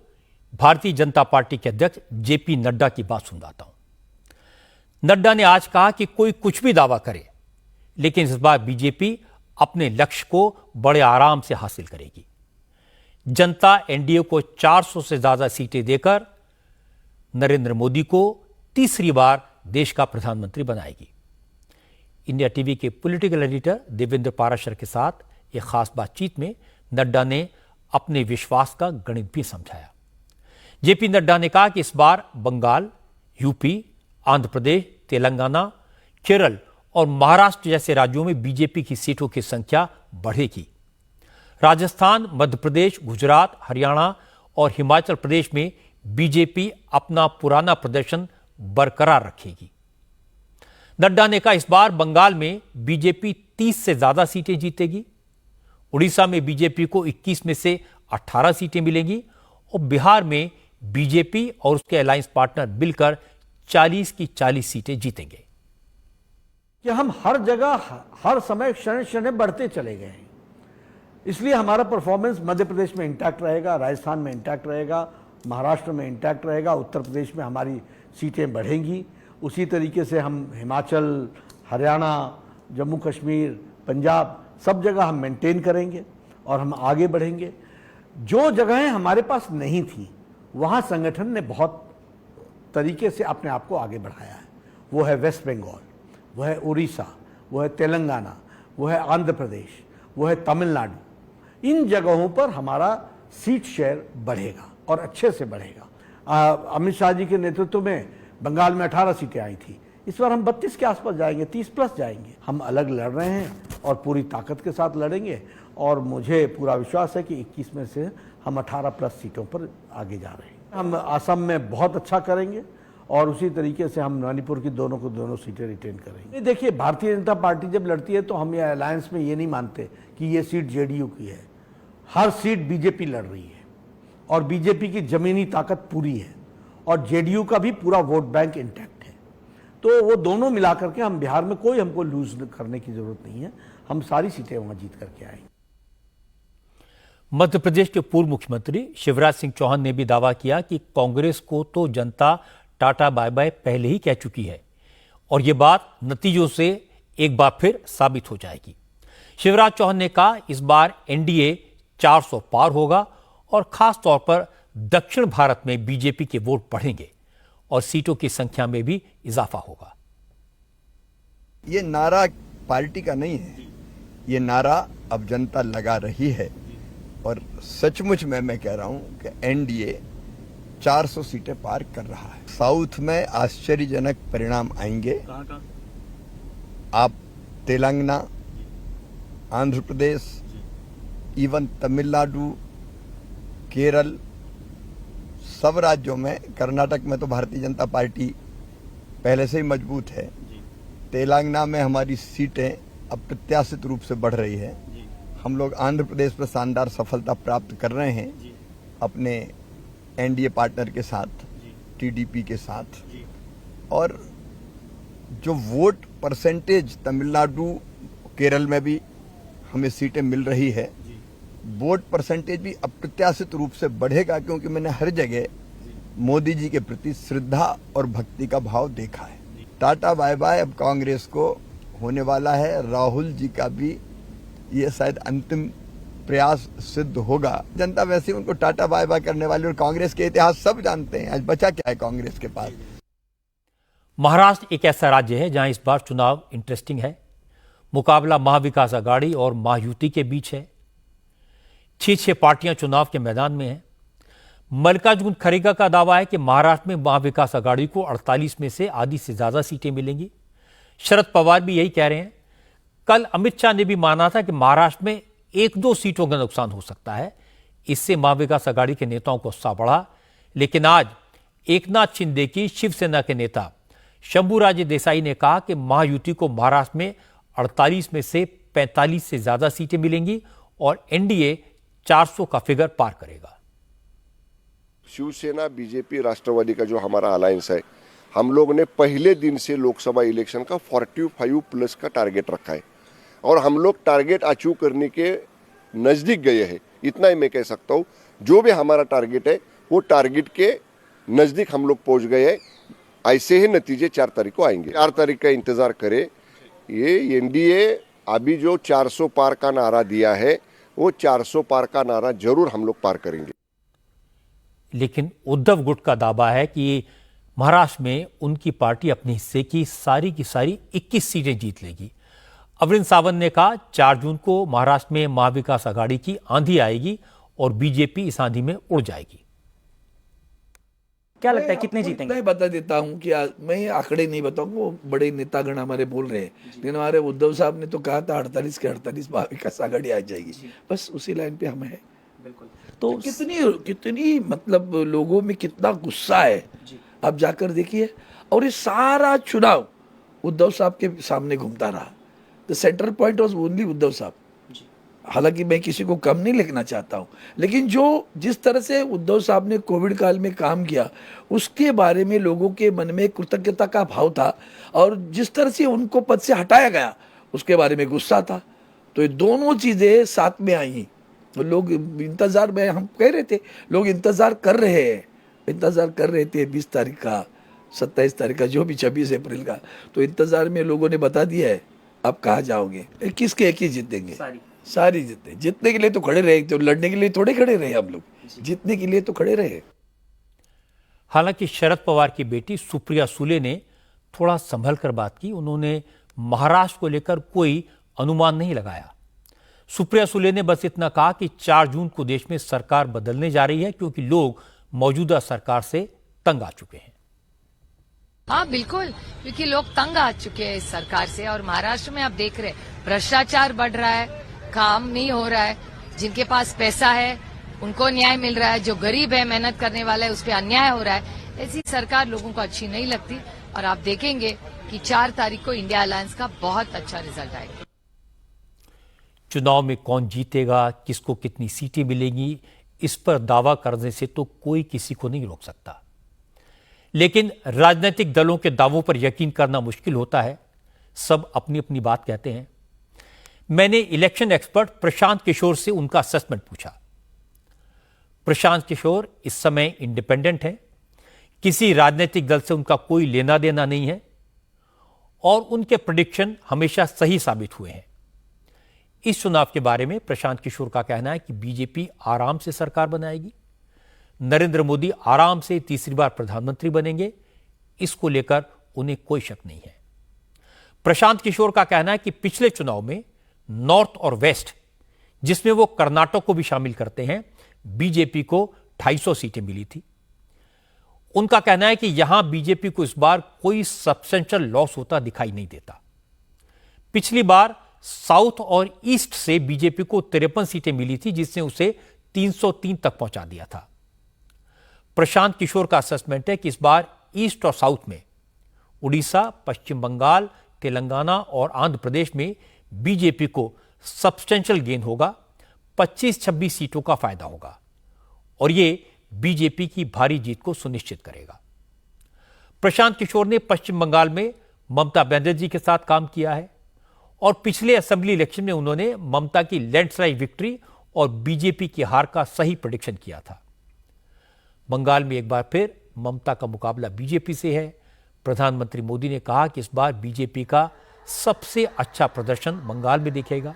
भारतीय जनता पार्टी के अध्यक्ष जेपी नड्डा की बात सुनाता हूं। नड्डा ने आज कहा कि कोई कुछ भी दावा करे, लेकिन इस बार बीजेपी अपने लक्ष्य को बड़े आराम से हासिल करेगी। जनता एनडीए को 400 से ज्यादा सीटें देकर नरेंद्र मोदी को तीसरी बार देश का प्रधानमंत्री बनाएगी। इंडिया टीवी के पॉलिटिकल एडिटर देवेंद्र पाराशर के साथ एक खास बातचीत में नड्डा ने अपने विश्वास का गणित भी समझाया। जेपी नड्डा ने कहा कि इस बार बंगाल, यूपी, आंध्र प्रदेश, तेलंगाना, केरल और महाराष्ट्र जैसे राज्यों में बीजेपी की सीटों की संख्या बढ़ेगी। राजस्थान, मध्य प्रदेश, गुजरात, हरियाणा और हिमाचल प्रदेश में बीजेपी अपना पुराना प्रदर्शन बरकरार रखेगी। नड्डा ने कहा इस बार बंगाल में बीजेपी 30 से ज्यादा सीटें जीतेगी। उड़ीसा में बीजेपी को 21 में से 18 सीटें मिलेंगी और बिहार में बीजेपी और उसके अलायंस पार्टनर मिलकर 40 की 40 सीटें जीतेंगे। कि हम हर जगह हर समय क्षण क्षण बढ़ते चले गए हैं, इसलिए हमारा परफॉर्मेंस मध्य प्रदेश में इंटैक्ट रहेगा, राजस्थान में इंटैक्ट रहेगा, महाराष्ट्र में इंटैक्ट रहेगा, उत्तर प्रदेश में हमारी सीटें बढ़ेंगी। उसी तरीके से हम हिमाचल, हरियाणा, जम्मू कश्मीर, पंजाब सब जगह हम मेंटेन करेंगे और हम आगे बढ़ेंगे। जो जगहें हमारे पास नहीं थी वहाँ संगठन ने बहुत तरीके से अपने आप को आगे बढ़ाया है। वो है वेस्ट बंगाल, वो है उड़ीसा, वो है तेलंगाना, वो है आंध्र प्रदेश, वो है तमिलनाडु। इन जगहों पर हमारा सीट शेयर बढ़ेगा और अच्छे से बढ़ेगा। अमित शाह जी के नेतृत्व में बंगाल में 18 सीटें आई थी, इस बार हम 32 के आसपास जाएंगे, 30 प्लस जाएंगे। हम अलग लड़ रहे हैं और पूरी ताकत के साथ लड़ेंगे और मुझे पूरा विश्वास है कि 21 में से हम 18 प्लस सीटों पर आगे जा रहे हैं। हम असम में बहुत अच्छा करेंगे और उसी तरीके से हम मणिपुर की दोनों सीटें रिटेन करेंगे। देखिए, भारतीय जनता पार्टी जब लड़ती है तो हम ये अलायंस में ये नहीं मानते कि ये सीट जेडीयू की है। हर सीट बीजेपी लड़ रही है और बीजेपी की जमीनी ताकत पूरी है और जेडीयू का भी पूरा वोट बैंक इंटैक्ट है। तो वो दोनों मिला करके हम बिहार में कोई हमको लूज करने की जरूरत नहीं है, हम सारी सीटें वहां जीत करके आएंगे। मध्य प्रदेश के पूर्व मुख्यमंत्री शिवराज सिंह चौहान ने भी दावा किया कि कांग्रेस को तो जनता टाटा बाय बाय पहले ही कह चुकी है और यह बात नतीजों से एक बार फिर साबित हो जाएगी। शिवराज चौहान ने कहा इस बार एनडीए 400 पार होगा और खास तौर पर दक्षिण भारत में बीजेपी के वोट बढ़ेंगे और सीटों की संख्या में भी इजाफा होगा। ये नारा पार्टी का नहीं है, ये नारा अब जनता लगा रही है और सचमुच में मैं कह रहा हूं कि एनडीए 400 सीटें पार कर रहा है। साउथ में आश्चर्यजनक परिणाम आएंगे। आप तेलंगाना, आंध्र प्रदेश, इवन तमिलनाडु, केरल, सब राज्यों में, कर्नाटक में तो भारतीय जनता पार्टी पहले से ही मजबूत है। तेलंगाना में हमारी सीटें अप्रत्याशित रूप से बढ़ रही है। हम लोग आंध्र प्रदेश पर शानदार सफलता प्राप्त कर रहे हैं अपने एनडीए पार्टनर के साथ, टीडीपी के साथ। और जो वोट परसेंटेज तमिलनाडु, केरल में भी हमें सीटें मिल रही है, वोट परसेंटेज भी अप्रत्याशित रूप से बढ़ेगा क्योंकि मैंने हर जगह मोदी जी के प्रति श्रद्धा और भक्ति का भाव देखा है। टाटा बाय बाय अब कांग्रेस को होने वाला है। राहुल जी का भी ये शायद अंतिम प्रयास सिद्ध होगा। जनता वैसे उनको टाटा बाय बाय करने वाली, और कांग्रेस के इतिहास सब जानते हैं। आज बचा क्या है कांग्रेस के पास। महाराष्ट्र एक ऐसा राज्य है जहां इस बार चुनाव इंटरेस्टिंग है। मुकाबला महाविकास आघाड़ी और महायुति के बीच है। 6 पार्टियां चुनाव के मैदान में हैं। मल्लिकार्जुन खड़गे का दावा है कि महाराष्ट्र में महाविकास आघाड़ी को 48 में से आधी से ज्यादा सीटें मिलेंगी। शरद पवार भी यही कह रहे हैं। कल अमित शाह ने भी माना था कि महाराष्ट्र में 1-2 सीटों का नुकसान हो सकता है। इससे महाविकास आघाड़ी के नेताओं को उत्साह बढ़ा। लेकिन आज एकनाथ शिंदे की शिवसेना के नेता शंभूराजे देसाई ने कहा कि महायुति को महाराष्ट्र में 48 में से 45 से ज्यादा सीटें मिलेंगी और एनडीए 400 का फिगर पार करेगा। शिवसेना, बीजेपी, राष्ट्रवादी का जो हमारा अलायंस है, हम लोग ने पहले दिन से लोकसभा इलेक्शन का 45+ का टारगेट रखा है और हम लोग टारगेट अचीव करने के नज़दीक गए हैं। इतना ही मैं कह सकता हूँ। जो भी हमारा टारगेट है वो टारगेट के नज़दीक हम लोग पहुँच गए हैं। ऐसे ही नतीजे 4 तारीख को आएंगे। 4 तारीख का इंतज़ार करें। ये एनडीए अभी जो 400 पार का नारा दिया है वो 400 पार का नारा जरूर हम लोग पार करेंगे। लेकिन उद्धव गुट का दावा है कि महाराष्ट्र में उनकी पार्टी अपने हिस्से की सारी 21 सीटें जीत लेगी। अरविंद सावंत ने कहा 4 जून को महाराष्ट्र में महाविकास आघाड़ी की आंधी आएगी और बीजेपी इस आंधी में उड़ जाएगी। क्या लगता है कितने जीतेंगे? मैं बता देता हूँ कि मैं आंकड़े नहीं बताऊंगा, वो बड़े नेतागण हमारे बोल रहे हैं, लेकिन हमारे उद्धव साहब ने तो कहा था 48 के 48 विकास आघाड़ी आ जाएगी, बस उसी लाइन पे हम हैं। बिल्कुल। तो कितनी मतलब लोगों में कितना गुस्सा है, आप जाकर देखिए। और ये सारा चुनाव उद्धव साहब के सामने घूमता रहा, the central point was only Uddhav साहब। हालांकि मैं किसी को कम नहीं लिखना चाहता हूं, लेकिन जिस तरह से उद्धव साहब ने कोविड काल में काम किया, उसके बारे में लोगों के मन में कृतज्ञता का भाव था, और जिस तरह से उनको पद से हटाया गया उसके बारे में गुस्सा था। तो ये दोनों चीजें साथ में आई। तो लोग इंतजार में, हम कह रहे थे, लोग इंतजार कर रहे थे 20 तारीख का, 27 तारीख का, जो भी 26 अप्रैल का। तो इंतजार में लोगों ने बता दिया है आप कहाँ जाओगे। 21 के 21 जीतेंगे, सारी जीतने के लिए तो खड़े रहे, तो लड़ने के लिए थोड़े खड़े रहे हम लोग, जीतने के लिए तो खड़े रहे। हालांकि शरद पवार की बेटी सुप्रिया सुले ने थोड़ा संभल कर बात की। उन्होंने महाराष्ट्र को लेकर कोई अनुमान नहीं लगाया। सुप्रिया सुले ने बस इतना कहा कि 4 जून को देश में सरकार बदलने जा रही है, क्योंकि लोग मौजूदा सरकार से तंग आ चुके हैं। हाँ बिल्कुल, क्योंकि लोग तंग आ चुके हैं इस सरकार से। और महाराष्ट्र में आप देख रहे हैं भ्रष्टाचार बढ़ रहा है, काम नहीं हो रहा है, जिनके पास पैसा है उनको न्याय मिल रहा है, जो गरीब है मेहनत करने वाला है उस पर अन्याय हो रहा है। ऐसी सरकार लोगों को अच्छी नहीं लगती, और आप देखेंगे कि 4 तारीख को इंडिया अलायंस का बहुत अच्छा रिजल्ट आएगा। चुनाव में कौन जीतेगा, किसको कितनी सीटें मिलेंगी, इस पर दावा करने से तो कोई किसी को नहीं रोक सकता, लेकिन राजनीतिक दलों के दावों पर यकीन करना मुश्किल होता है। सब अपनी अपनी बात कहते हैं। मैंने इलेक्शन एक्सपर्ट प्रशांत किशोर से उनका असेसमेंट पूछा। प्रशांत किशोर इस समय इंडिपेंडेंट हैं, किसी राजनीतिक दल से उनका कोई लेना देना नहीं है, और उनके प्रेडिक्शन हमेशा सही साबित हुए हैं। इस चुनाव के बारे में प्रशांत किशोर का कहना है कि बीजेपी आराम से सरकार बनाएगी, नरेंद्र मोदी आराम से तीसरी बार प्रधानमंत्री बनेंगे, इसको लेकर उन्हें कोई शक नहीं है। प्रशांत किशोर का कहना है कि पिछले चुनाव में नॉर्थ और वेस्ट, जिसमें वो कर्नाटक को भी शामिल करते हैं, बीजेपी को 250 सीटें मिली थी। उनका कहना है कि यहां बीजेपी को इस बार कोई सब्सटेंशियल लॉस होता दिखाई नहीं देता। पिछली बार साउथ और ईस्ट से बीजेपी को 53 सीटें मिली थी, जिसने उसे 303 तक पहुंचा दिया था। प्रशांत किशोर का असेसमेंट है कि इस बार ईस्ट और साउथ में उड़ीसा, पश्चिम बंगाल, तेलंगाना और आंध्र प्रदेश में बीजेपी को सब्सटेंशियल गेन होगा, 25-26 सीटों का फायदा होगा, और यह बीजेपी की भारी जीत को सुनिश्चित करेगा। प्रशांत किशोर ने पश्चिम बंगाल में ममता बनर्जी के साथ काम किया है, और पिछले असेंबली इलेक्शन में उन्होंने ममता की लैंडस्लाइड विक्ट्री और बीजेपी की हार का सही प्रेडिक्शन किया था। बंगाल में एक बार फिर ममता का मुकाबला बीजेपी से है। प्रधानमंत्री मोदी ने कहा कि इस बार बीजेपी का सबसे अच्छा प्रदर्शन बंगाल में दिखेगा।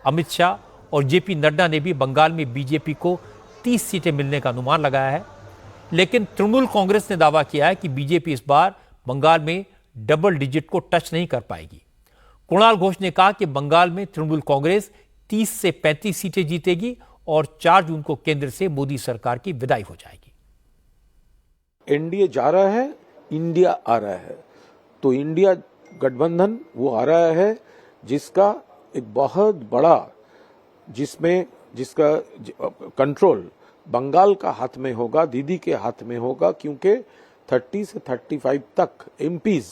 अमित शाह और जेपी नड्डा ने भी बंगाल में बीजेपी को 30 सीटें मिलने का अनुमान लगाया है, लेकिन तृणमूल कांग्रेस ने दावा किया है कि बीजेपी इस बार बंगाल में डबल डिजिट को टच नहीं कर पाएगी। कुणाल घोष ने कहा कि बंगाल में तृणमूल कांग्रेस 30 से 35 सीटें जीतेगी और 4 जून को केंद्र से मोदी सरकार की विदाई हो जाएगी। एनडीए जा रहा है, इंडिया आ रहा है, तो इंडिया गठबंधन वो आ रहा है जिसका एक बहुत बड़ा, जिसका कंट्रोल बंगाल का हाथ में होगा, दीदी के हाथ में होगा, क्योंकि 30 से 35 तक एमपीज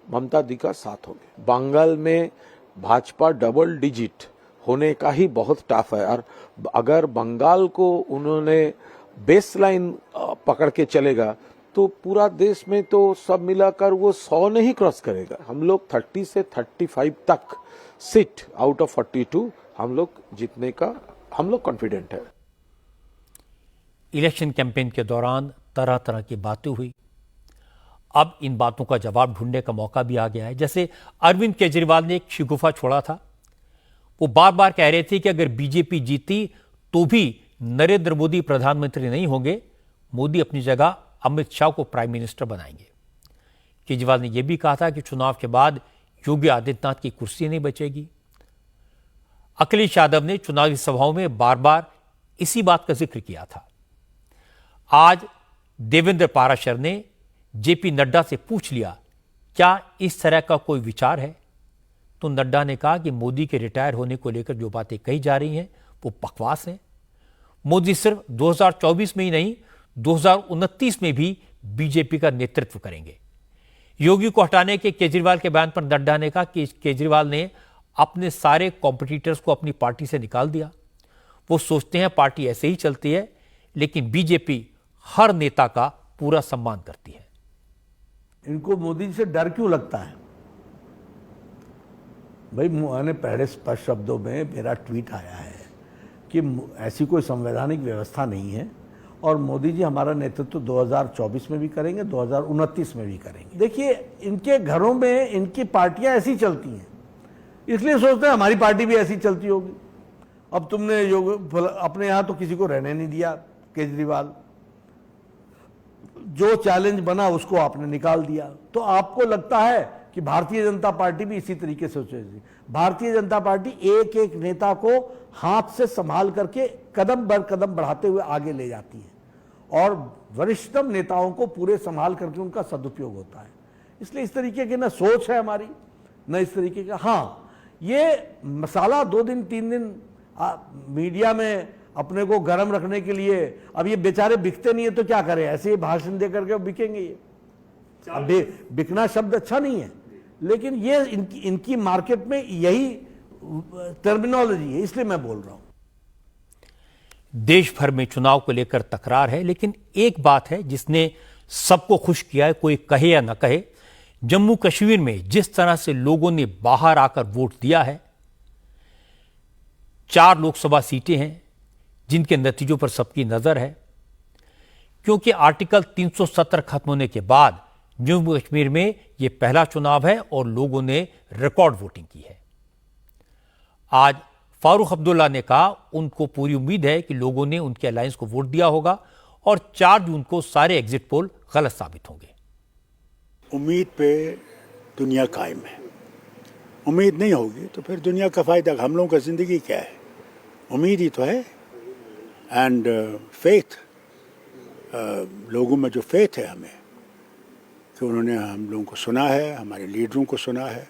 ममता दी का साथ होंगे। बंगाल में भाजपा डबल डिजिट होने का ही बहुत टफ है, और अगर बंगाल को उन्होंने बेसलाइन पकड़ के चलेगा तो पूरा देश में तो सब मिलाकर वो 100 नहीं क्रॉस करेगा। हम लोग 30 से 35 तक सीट आउट ऑफ 42 हम लोग जीतने का हम लोग कॉन्फिडेंट है। इलेक्शन कैंपेन के दौरान तरह तरह की बातें हुई। अब इन बातों का जवाब ढूंढने का मौका भी आ गया है। जैसे अरविंद केजरीवाल ने एक शिगुफा छोड़ा था। वो बार बार कह रहे थे कि अगर बीजेपी जीती तो भी नरेंद्र मोदी प्रधानमंत्री नहीं होंगे, मोदी अपनी जगह अमित शाह को प्राइम मिनिस्टर बनाएंगे। केजरीवाल ने यह भी कहा था कि चुनाव के बाद योगी आदित्यनाथ की कुर्सी नहीं बचेगी। अखिलेश यादव ने चुनावी सभाओं में बार बार इसी बात का जिक्र किया था। आज देवेंद्र पाराशर ने जेपी नड्डा से पूछ लिया, क्या इस तरह का कोई विचार है? तो नड्डा ने कहा कि मोदी के रिटायर होने को लेकर जो बातें कही जा रही हैं वो बकवास हैं। मोदी सिर्फ 2024 में ही नहीं, 2029 में भी बीजेपी का नेतृत्व करेंगे। योगी को हटाने के केजरीवाल के बयान पर नड्डा ने कहा कि केजरीवाल ने अपने सारे कॉम्पिटिटर्स को अपनी पार्टी से निकाल दिया। वो सोचते हैं पार्टी ऐसे ही चलती है, लेकिन बीजेपी हर नेता का पूरा सम्मान करती है। इनको मोदी जी से डर क्यों लगता है? भाई, मैंने पहले स्पष्ट शब्दों में मेरा ट्वीट आया है कि ऐसी कोई संवैधानिक व्यवस्था नहीं है और मोदी जी हमारा नेतृत्व 2024 में भी करेंगे, 2029 में भी करेंगे। देखिए, इनके घरों में इनकी पार्टियां ऐसी चलती हैं, इसलिए सोचते हैं हमारी पार्टी भी ऐसी चलती होगी। अब तुमने अपने यहाँ तो किसी को रहने नहीं दिया, केजरीवाल, जो चैलेंज बना उसको आपने निकाल दिया। तो आपको लगता है कि भारतीय जनता पार्टी भी इसी तरीके से सोचेगी? भारतीय जनता पार्टी एक एक नेता को हाथ से संभाल करके कदम बर कदम बढ़ाते हुए आगे ले जाती है और वरिष्ठतम नेताओं को पूरे संभाल करके उनका सदुपयोग होता है। इसलिए इस तरीके की न सोच है हमारी, न इस तरीके का। हाँ, ये मसाला 2 दिन 3 दिन मीडिया में अपने को गर्म रखने के लिए, अब ये बेचारे बिकते नहीं है तो क्या करें? ऐसे ही भाषण दे करके बिकेंगे। ये बिकना शब्द अच्छा नहीं है, लेकिन ये इनकी मार्केट में यही टर्मिनोलॉजी है, इसलिए मैं बोल रहा हूं। देश भर में चुनाव को लेकर तकरार है, लेकिन एक बात है जिसने सबको खुश किया है, कोई कहे या न कहे। जम्मू कश्मीर में जिस तरह से लोगों ने बाहर आकर वोट दिया है, 4 लोकसभा सीटें हैं जिनके नतीजों पर सबकी नजर है, क्योंकि आर्टिकल 370 खत्म होने के बाद जम्मू कश्मीर में यह पहला चुनाव है और लोगों ने रिकॉर्ड वोटिंग की है। आज फारूक अब्दुल्ला ने कहा उनको पूरी उम्मीद है कि लोगों ने उनके अलायंस को वोट दिया होगा और 4 जून को सारे एग्जिट पोल गलत साबित होंगे। उम्मीद पे दुनिया कायम है, उम्मीद नहीं होगी तो फिर दुनिया का फायदा। हम लोगों का जिंदगी क्या है? उम्मीद ही तो है। एंड फेथ, लोगों में जो फेथ है हमें कि उन्होंने हम लोगों को सुना है, हमारे लीडरों को सुना है,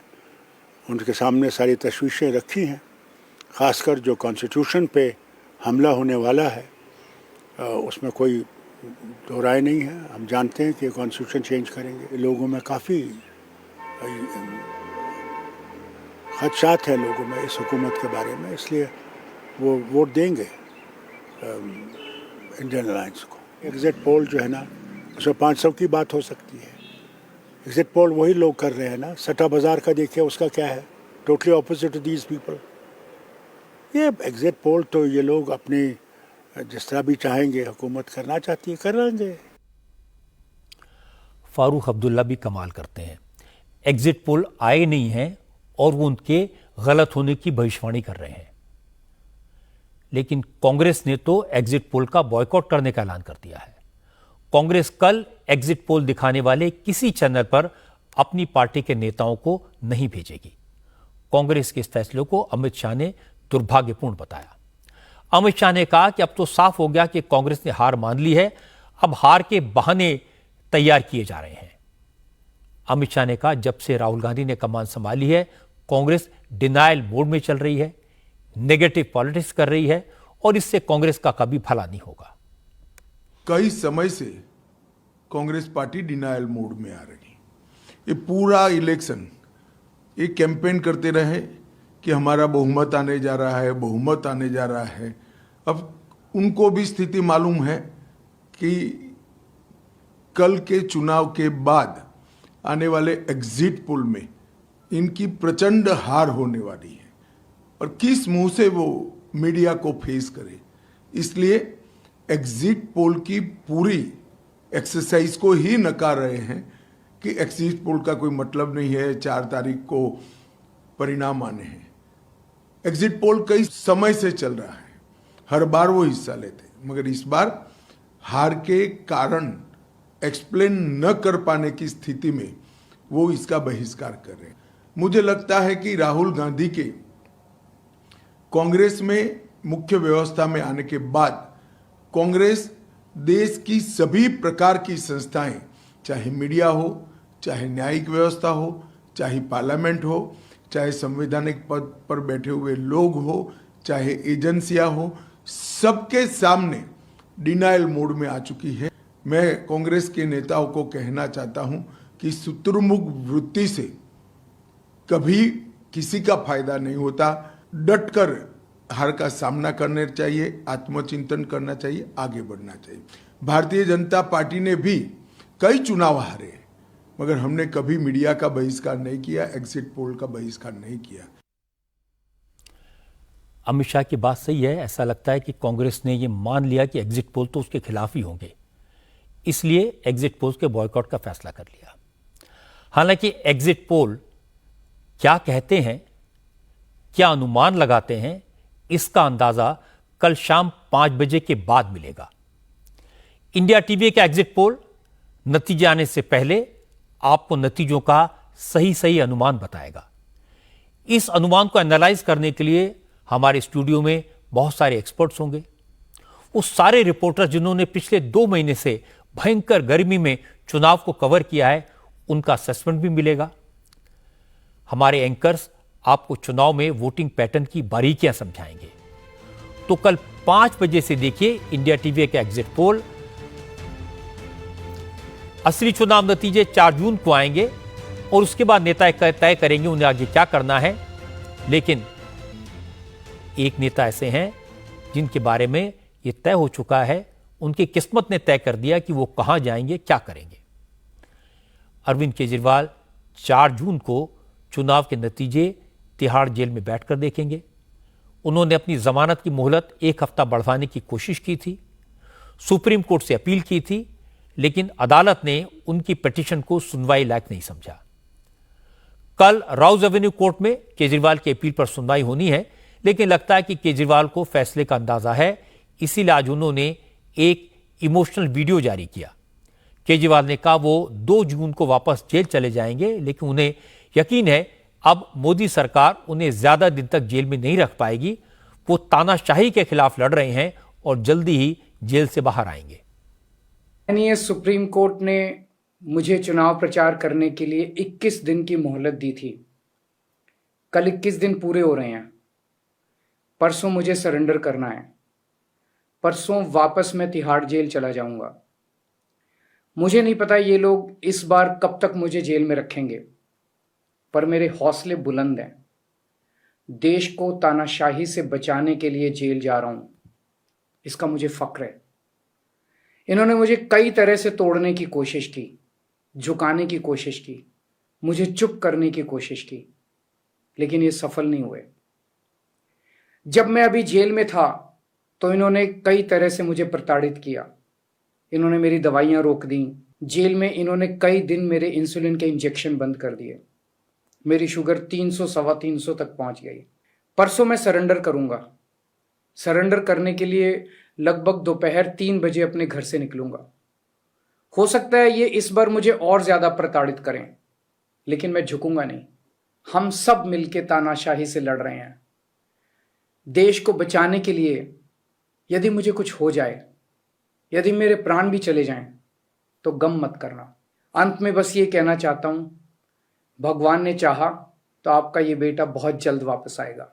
उनके सामने सारी तशवीशें रखी हैं, ख़ासकर जो कॉन्स्टिट्यूशन पे हमला होने वाला है उसमें कोई दो राय नहीं है। हम जानते हैं कि कॉन्स्टिट्यूशन चेंज करेंगे। लोगों में काफ़ी खदशात हैं लोगों में इस हुकूमत के बारे में, इसलिए वो वोट देंगे इंडियन अलायंस को। एग्जिट पोल जो है ना, उसमें 500 की बात हो सकती है। एग्जिट पोल वही लोग कर रहे हैं ना। सट्टा बाजार का देखिए, उसका क्या है? Totally opposite to these people. ये एग्जिट पोल तो ये लोग अपनी जिस तरह भी चाहेंगे, हुकूमत करना चाहती है कर लेंगे। फारूक अब्दुल्ला भी कमाल करते हैं। एग्जिट पोल आए नहीं हैं और वो उनके गलत होने की भविष्यवाणी कर रहे हैं, लेकिन कांग्रेस ने तो एग्जिट पोल का बॉयकॉट करने का ऐलान कर दिया है। कांग्रेस कल एग्जिट पोल दिखाने वाले किसी चैनल पर अपनी पार्टी के नेताओं को नहीं भेजेगी। कांग्रेस के इस फैसले को अमित शाह ने दुर्भाग्यपूर्ण बताया। अमित शाह ने कहा कि अब तो साफ हो गया कि कांग्रेस ने हार मान ली है, अब हार के बहाने तैयार किए जा रहे हैं। अमित शाह ने कहा जब से राहुल गांधी ने कमान संभाली है, कांग्रेस डिनायल मोड में चल रही है, नेगेटिव पॉलिटिक्स कर रही है और इससे कांग्रेस का कभी भला नहीं होगा। कई समय से कांग्रेस पार्टी डिनायल मोड में आ रही। ये पूरा इलेक्शन ये कैंपेन करते रहे कि हमारा बहुमत आने जा रहा है, बहुमत आने जा रहा है। अब उनको भी स्थिति मालूम है कि कल के चुनाव के बाद आने वाले एग्जिट पोल में इनकी प्रचंड हार होने वाली है और किस मुंह से वो मीडिया को फेस करे। इसलिए एग्जिट पोल की पूरी एक्सरसाइज को ही नकार रहे हैं कि एग्जिट पोल का कोई मतलब नहीं है, 4 तारीख को परिणाम आने हैं। एग्जिट पोल कई समय से चल रहा है, हर बार वो हिस्सा लेते, मगर इस बार हार के कारण एक्सप्लेन न कर पाने की स्थिति में वो इसका बहिष्कार कर रहे हैं। मुझे लगता है कि राहुल गांधी के कांग्रेस में मुख्य व्यवस्था में आने के बाद कांग्रेस देश की सभी प्रकार की संस्थाएं, चाहे मीडिया हो, चाहे न्यायिक व्यवस्था हो, चाहे पार्लियामेंट हो, चाहे संवैधानिक पद पर बैठे हुए लोग हो, चाहे एजेंसियां हो, सबके सामने डिनायल मोड में आ चुकी है। मैं कांग्रेस के नेताओं को कहना चाहता हूं कि शुतुरमुर्ग वृत्ति से कभी किसी का फायदा नहीं होता। डटकर हार का सामना करना चाहिए, आत्मचिंतन करना चाहिए, आगे बढ़ना चाहिए। भारतीय जनता पार्टी ने भी कई चुनाव हारे हैं, मगर हमने कभी मीडिया का बहिष्कार नहीं किया, एग्जिट पोल का बहिष्कार नहीं किया। अमित शाह की बात सही है। ऐसा लगता है कि कांग्रेस ने ये मान लिया कि एग्जिट पोल तो उसके खिलाफ ही होंगे, इसलिए एग्जिट पोल के बॉयकॉट का फैसला कर लिया। हालांकि एग्जिट पोल क्या कहते हैं, क्या अनुमान लगाते हैं, इसका अंदाजा कल शाम 5 बजे के बाद मिलेगा। इंडिया टीवी का एग्जिट पोल नतीजे आने से पहले आपको नतीजों का सही अनुमान बताएगा। इस अनुमान को एनालाइज करने के लिए हमारे स्टूडियो में बहुत सारे एक्सपर्ट्स होंगे। उस सारे रिपोर्टर जिन्होंने पिछले 2 महीने से भयंकर गर्मी में चुनाव को कवर किया है, उनका असेसमेंट भी मिलेगा। हमारे एंकर्स आपको चुनाव में वोटिंग पैटर्न की बारीकियां समझाएंगे। तो कल 5 बजे से देखिए इंडिया टीवी का एग्जिट पोल। असली चुनाव नतीजे 4 जून को आएंगे और उसके बाद नेता तय करेंगे उन्हें आगे क्या करना है। लेकिन एक नेता ऐसे हैं जिनके बारे में यह तय हो चुका है, उनकी किस्मत ने तय कर दिया कि वो कहां जाएंगे, क्या करेंगे। अरविंद केजरीवाल 4 जून को चुनाव के नतीजे तिहाड़ जेल में बैठकर देखेंगे। उन्होंने अपनी जमानत की मोहलत 1 हफ्ता बढ़वाने की कोशिश की थी, सुप्रीम कोर्ट से अपील की थी, लेकिन अदालत ने उनकी पिटीशन को सुनवाई लायक नहीं समझा। कल राउज एवेन्यू कोर्ट में केजरीवाल की अपील पर सुनवाई होनी है, लेकिन लगता है कि केजरीवाल को फैसले का अंदाजा है, इसीलिए आज उन्होंने एक इमोशनल वीडियो जारी किया। केजरीवाल ने कहा वो 2 जून को वापस जेल चले जाएंगे, लेकिन उन्हें यकीन है अब मोदी सरकार उन्हें ज्यादा दिन तक जेल में नहीं रख पाएगी। वो तानाशाही के खिलाफ लड़ रहे हैं और जल्दी ही जेल से बाहर आएंगे। माननीय सुप्रीम कोर्ट ने मुझे चुनाव प्रचार करने के लिए 21 दिन की मोहलत दी थी। कल 21 दिन पूरे हो रहे हैं। परसों मुझे सरेंडर करना है। परसों वापस मैं तिहाड़ जेल चला जाऊंगा। मुझे नहीं पता ये लोग इस बार कब तक मुझे जेल में रखेंगे, पर मेरे हौसले बुलंद हैं। देश को तानाशाही से बचाने के लिए जेल जा रहा हूं, इसका मुझे फक्र है। इन्होंने मुझे कई तरह से तोड़ने की कोशिश की, झुकाने की कोशिश की, मुझे चुप करने की कोशिश की, लेकिन ये सफल नहीं हुए। जब मैं अभी जेल में था तो इन्होंने कई तरह से मुझे प्रताड़ित किया। इन्होंने मेरी दवाइयां रोक दी। जेल में इन्होंने कई दिन मेरे इंसुलिन के इंजेक्शन बंद कर दिए। मेरी शुगर 300 सवा 300 तक पहुंच गई। परसों मैं सरेंडर करूंगा। सरेंडर करने के लिए लगभग दोपहर 3 बजे अपने घर से निकलूंगा। हो सकता है ये इस बार मुझे और ज्यादा प्रताड़ित करें, लेकिन मैं झुकूंगा नहीं। हम सब मिलकर तानाशाही से लड़ रहे हैं। देश को बचाने के लिए यदि मुझे कुछ हो जाए, यदि मेरे प्राण भी चले जाएं, तो गम मत करना। अंत में बस ये कहना चाहता हूं, भगवान ने चाहा तो आपका ये बेटा बहुत जल्द वापस आएगा।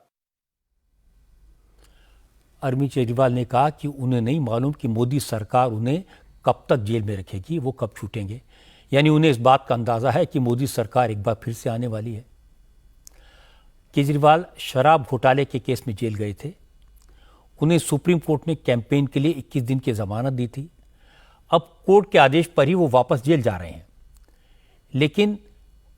अरविंद केजरीवाल ने कहा कि उन्हें नहीं मालूम कि मोदी सरकार उन्हें कब तक जेल में रखेगी, वो कब छूटेंगे। यानी उन्हें इस बात का अंदाजा है कि मोदी सरकार एक बार फिर से आने वाली है। केजरीवाल शराब घोटाले के केस में जेल गए थे। उन्हें सुप्रीम कोर्ट ने कैंपेन के लिए 21 दिन की जमानत दी थी। अब कोर्ट के आदेश पर ही वो वापस जेल जा रहे हैं। लेकिन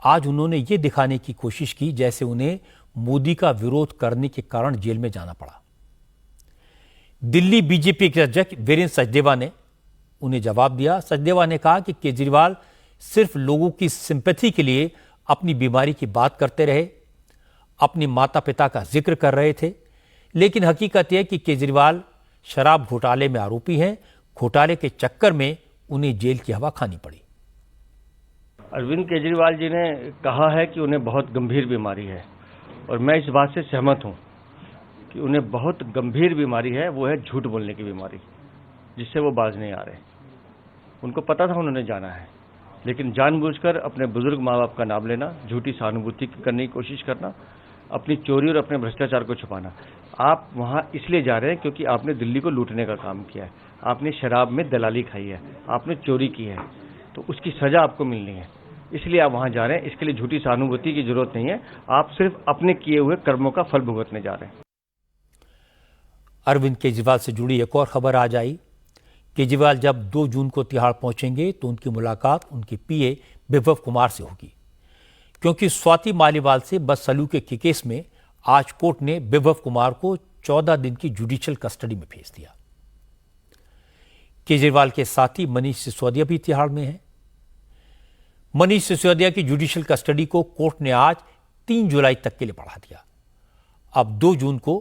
आज उन्होंने ये दिखाने की कोशिश की जैसे उन्हें मोदी का विरोध करने के कारण जेल में जाना पड़ा। दिल्ली बीजेपी के अध्यक्ष वीरेंद्र सचदेवा ने उन्हें जवाब दिया। सचदेवा ने कहा कि केजरीवाल सिर्फ लोगों की सिंपैथी के लिए अपनी बीमारी की बात करते रहे, अपने माता पिता का जिक्र कर रहे थे, लेकिन हकीकत यह कि केजरीवाल शराब घोटाले में आरोपी हैं। घोटाले के चक्कर में उन्हें जेल की हवा खानी पड़ी। अरविंद केजरीवाल जी ने कहा है कि उन्हें बहुत गंभीर बीमारी है, और मैं इस बात से सहमत हूं कि उन्हें बहुत गंभीर बीमारी है, वो है झूठ बोलने की बीमारी। जिससे वो बाज नहीं आ रहे। उनको पता था उन्होंने जाना है, लेकिन जानबूझकर अपने बुजुर्ग माँ बाप का नाम लेना, झूठी सहानुभूति करने की कोशिश करना, अपनी चोरी और अपने भ्रष्टाचार को छुपाना। आप वहाँ इसलिए जा रहे हैं क्योंकि आपने दिल्ली को लूटने का काम किया है, आपने शराब में दलाली खाई है, आपने चोरी की है, तो उसकी सजा आपको मिलनी है, इसलिए आप वहाँ जा रहे हैं। इसके लिए झूठी सहानुभूति की जरूरत नहीं है, आप सिर्फ अपने किए हुए कर्मों का फल भुगतने जा रहे हैं। अरविंद केजरीवाल से जुड़ी एक और खबर आज आई। केजरीवाल जब 2 जून को तिहाड़ पहुंचेंगे तो उनकी मुलाकात उनके पीए विभव कुमार से होगी, क्योंकि स्वाति मालीवाल से बदसलूकी के केस में आज कोर्ट ने विभव कुमार को 14 दिन की जुडिशियल कस्टडी में भेज दिया। केजरीवाल के साथी मनीष सिसोदिया भी तिहाड़ में हैं। मनीष सिसोदिया की जुडिशियल कस्टडी को कोर्ट ने आज 3 जुलाई तक के लिए बढ़ा दिया। अब 2 जून को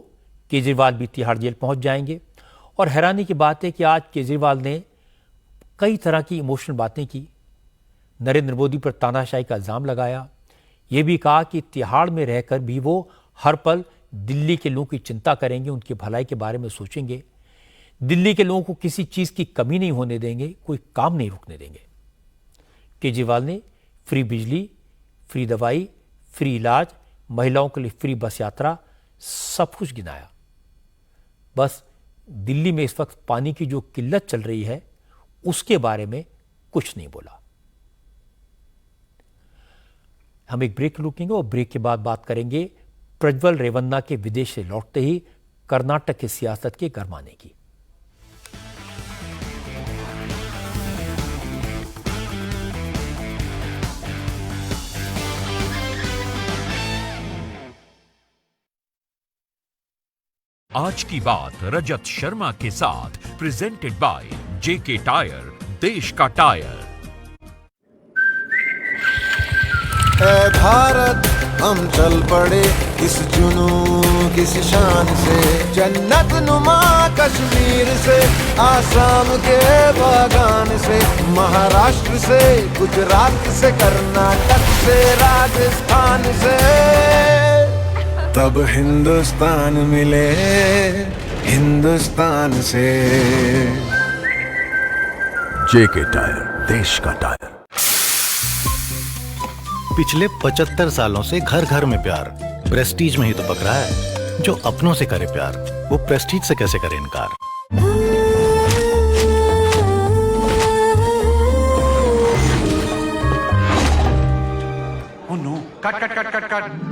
केजरीवाल भी तिहाड़ जेल पहुंच जाएंगे। और हैरानी की बात है कि आज केजरीवाल ने कई तरह की इमोशनल बातें की, नरेंद्र मोदी पर तानाशाही का इल्जाम लगाया, यह भी कहा कि तिहाड़ में रहकर भी वो हर पल दिल्ली के लोगों की चिंता करेंगे, उनकी भलाई के बारे में सोचेंगे, दिल्ली के लोगों को किसी चीज की कमी नहीं होने देंगे, कोई काम नहीं रुकने देंगे। केजरीवाल ने फ्री बिजली, फ्री दवाई, फ्री इलाज, महिलाओं के लिए फ्री बस यात्रा, सब कुछ गिनाया। बस दिल्ली में इस वक्त पानी की जो किल्लत चल रही है उसके बारे में कुछ नहीं बोला। हम एक ब्रेक रुकेंगे और ब्रेक के बाद बात करेंगे प्रज्वल रेवन्ना के विदेश से लौटते ही कर्नाटक की सियासत के गरमाने की। आज की बात रजत शर्मा के साथ, प्रेजेंटेड बाय जेके टायर, देश का टायर। ऐ भारत हम चल पड़े इस जुनून किस शान से, जन्नत नुमा कश्मीर से, आसाम के बागान से, महाराष्ट्र से, गुजरात से, कर्नाटक से, राजस्थान से, तब हिंदुस्तान मिले हिंदुस्तान से। जेके टायर, देश का टायर। पिछले 75 सालों से घर घर में प्यार प्रेस्टीज में ही तो पक रहा है। जो अपनों से करे प्यार वो प्रेस्टीज से कैसे करे इनकार। Oh no, cut cut cut cut cut.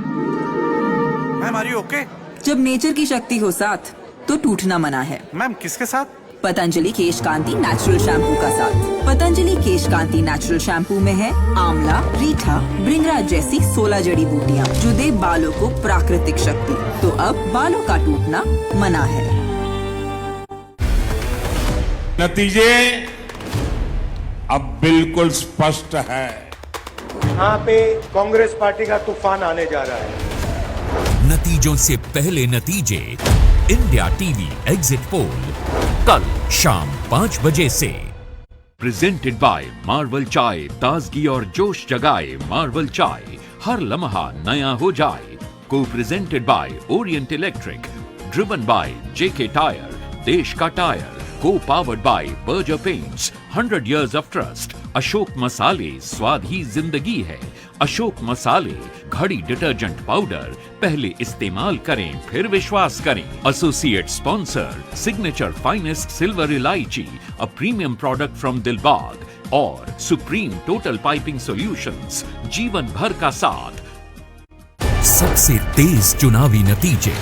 Ma'am are you okay? जब नेचर की शक्ति हो साथ तो टूटना मना है। मैम किसके साथ? पतंजलि केश कांति नेचुरल शैम्पू का साथ। पतंजलि केश कांति नेचुरल शैम्पू में है आंवला, रीठा, भृंगराज जैसी 16 जड़ी बूटियाँ जो दे बालों को प्राकृतिक शक्ति। तो अब बालों का टूटना मना है। नतीजे अब बिल्कुल स्पष्ट है। यहाँ पे कांग्रेस पार्टी का तूफान आने जा रहा है। नतीजों से पहले नतीजे, इंडिया टीवी एग्जिट पोल कल शाम 5 बजे से। प्रेजेंटेड बाय मार्वल चाय, ताजगी और जोश जगाए मार्वल चाय, हर लम्हा नया हो जाए। को presented by Orient electric, driven by JK tyre, देश का टायर। को powered by Berger paints, 100 years of trust। Ashok मसाले, स्वाद ही जिंदगी है। अशोक मसाले, घड़ी डिटर्जेंट पाउडर, पहले इस्तेमाल करें फिर विश्वास करें। Associate sponsor, signature finest silver elaichi, a premium product from Dilbag. और सुप्रीम टोटल पाइपिंग सॉल्यूशंस, जीवन भर का साथ। सबसे तेज चुनावी नतीजे,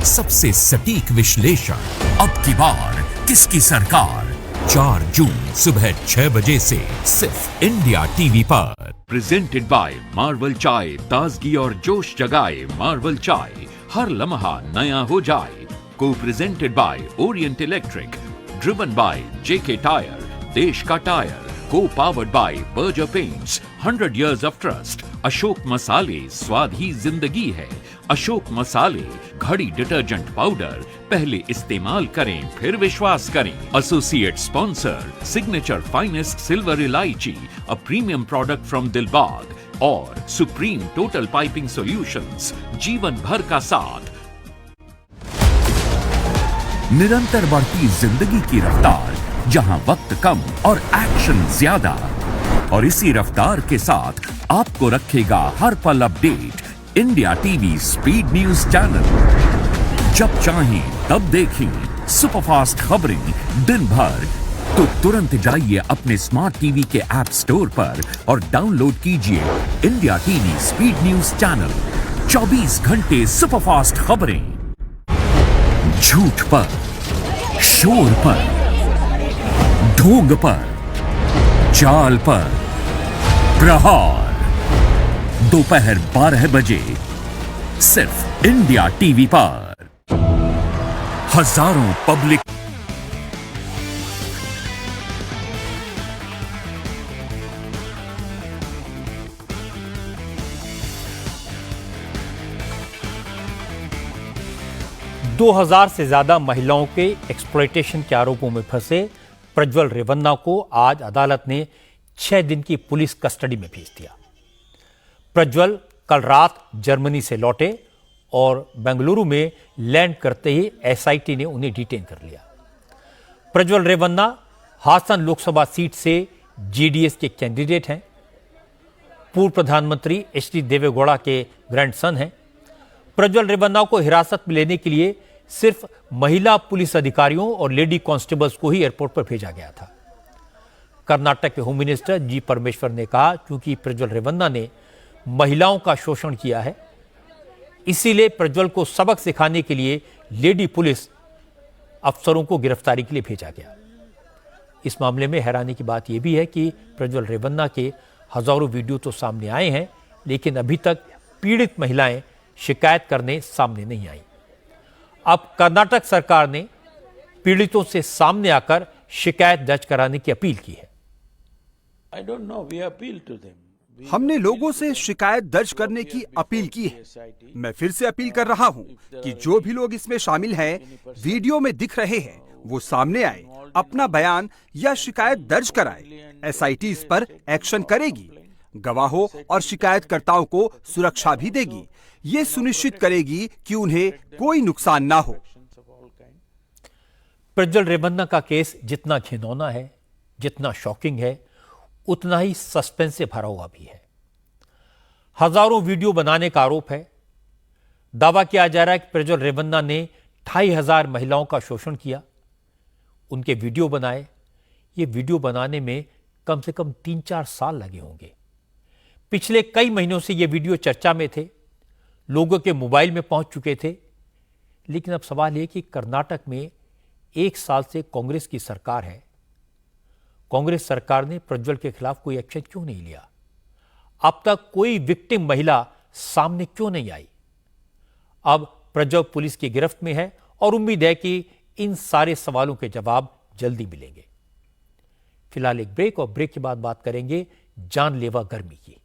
सबसे सटीक विश्लेषण, अब की बार किसकी सरकार? 4 जून सुबह 6 बजे से सिर्फ इंडिया टीवी पर। प्रेजेंटेड बाय मार्वल चाय, ताजगी और जोश जगाए मार्वल चाय, हर लम्हा नया हो जाए। को presented by Orient electric, driven by JK tyre, देश का टायर। को powered by Berger paints, 100 years of trust। Ashok मसाले, स्वाद ही जिंदगी है। अशोक मसाले, घड़ी डिटर्जेंट पाउडर, पहले इस्तेमाल करें फिर विश्वास करें। Associate sponsor, signature finest silver elaichi, a premium product from Dilbag. और सुप्रीम टोटल पाइपिंग सॉल्यूशंस, जीवन भर का साथ। निरंतर बढ़ती जिंदगी की रफ्तार, जहां वक्त कम और एक्शन ज्यादा, और इसी रफ्तार के साथ आपको रखेगा हर पल update India TV speed news channel. जब चाहें तब देखें सुपरफास्ट खबरें दिन भर, तो तुरंत जाइए अपने स्मार्ट टीवी के ऐप स्टोर पर और डाउनलोड कीजिए India TV speed news channel. 24 घंटे सुपरफास्ट खबरें, झूठ पर, शोर पर, ढोंग पर, चाल पर, प्रहार, दोपहर 12 बजे सिर्फ इंडिया टीवी पर। हजारों पब्लिक दो 2000 से ज्यादा महिलाओं के एक्सप्लॉयटेशन के आरोपों में फंसे प्रज्वल रेवन्ना को आज अदालत ने 6 दिन की पुलिस कस्टडी में भेज दिया। प्रज्वल कल रात जर्मनी से लौटे और बेंगलुरु में लैंड करते ही एसआईटी ने उन्हें डिटेन कर लिया। प्रज्वल रेवन्ना हासन लोकसभा सीट से जेडीएस के कैंडिडेट हैं। पूर्व प्रधानमंत्री एचडी देवेगौड़ा के ग्रैंडसन हैं। प्रज्वल रेवन्ना को हिरासत में लेने के लिए सिर्फ महिला पुलिस अधिकारियों और लेडी कांस्टेबल्स को ही एयरपोर्ट पर भेजा गया था। कर्नाटक के होम मिनिस्टर जी परमेश्वर ने कहा, क्योंकि प्रज्वल रेवन्ना ने महिलाओं का शोषण किया है, इसीलिए प्रज्वल को सबक सिखाने के लिए लेडी पुलिस अफसरों को गिरफ्तारी के लिए भेजा गया। इस मामले में हैरानी की बात यह भी है कि प्रज्वल रेवन्ना के हजारों वीडियो तो सामने आए हैं, लेकिन अभी तक पीड़ित महिलाएं शिकायत करने सामने नहीं आई। अब कर्नाटक सरकार ने पीड़ितों से सामने आकर शिकायत दर्ज कराने की अपील की है। हमने लोगों से शिकायत दर्ज करने की अपील की है। मैं फिर से अपील कर रहा हूं कि जो भी लोग इसमें शामिल हैं, वीडियो में दिख रहे हैं, वो सामने आए, अपना बयान या शिकायत दर्ज कराए। एसआईटी इस पर एक्शन करेगी, गवाहों और शिकायतकर्ताओं को सुरक्षा भी देगी। ये सुनिश्चित करेगी कि उन्हें कोई नुकसान ना हो। प्रज्वल रेवन्ना का केस जितना घिनौना है, जितना शॉकिंग है, उतना ही सस्पेंस से भरा हुआ भी है। हजारों वीडियो बनाने का आरोप है। दावा किया जा रहा है कि प्रज्वल रेवन्ना ने 2500 महिलाओं का शोषण किया, उनके वीडियो बनाए। ये वीडियो बनाने में कम से कम 3-4 साल लगे होंगे। पिछले कई महीनों से ये वीडियो चर्चा में थे, लोगों के मोबाइल में पहुंच चुके थे। लेकिन अब सवाल यह कि कर्नाटक में 1 साल से कांग्रेस की सरकार है। कांग्रेस सरकार ने प्रज्वल के खिलाफ कोई एक्शन क्यों नहीं लिया? अब तक कोई विक्टिम महिला सामने क्यों नहीं आई? अब प्रज्वल पुलिस की गिरफ्त में है और उम्मीद है कि इन सारे सवालों के जवाब जल्दी मिलेंगे। फिलहाल एक ब्रेक, और ब्रेक के बाद बात करेंगे जानलेवा गर्मी की।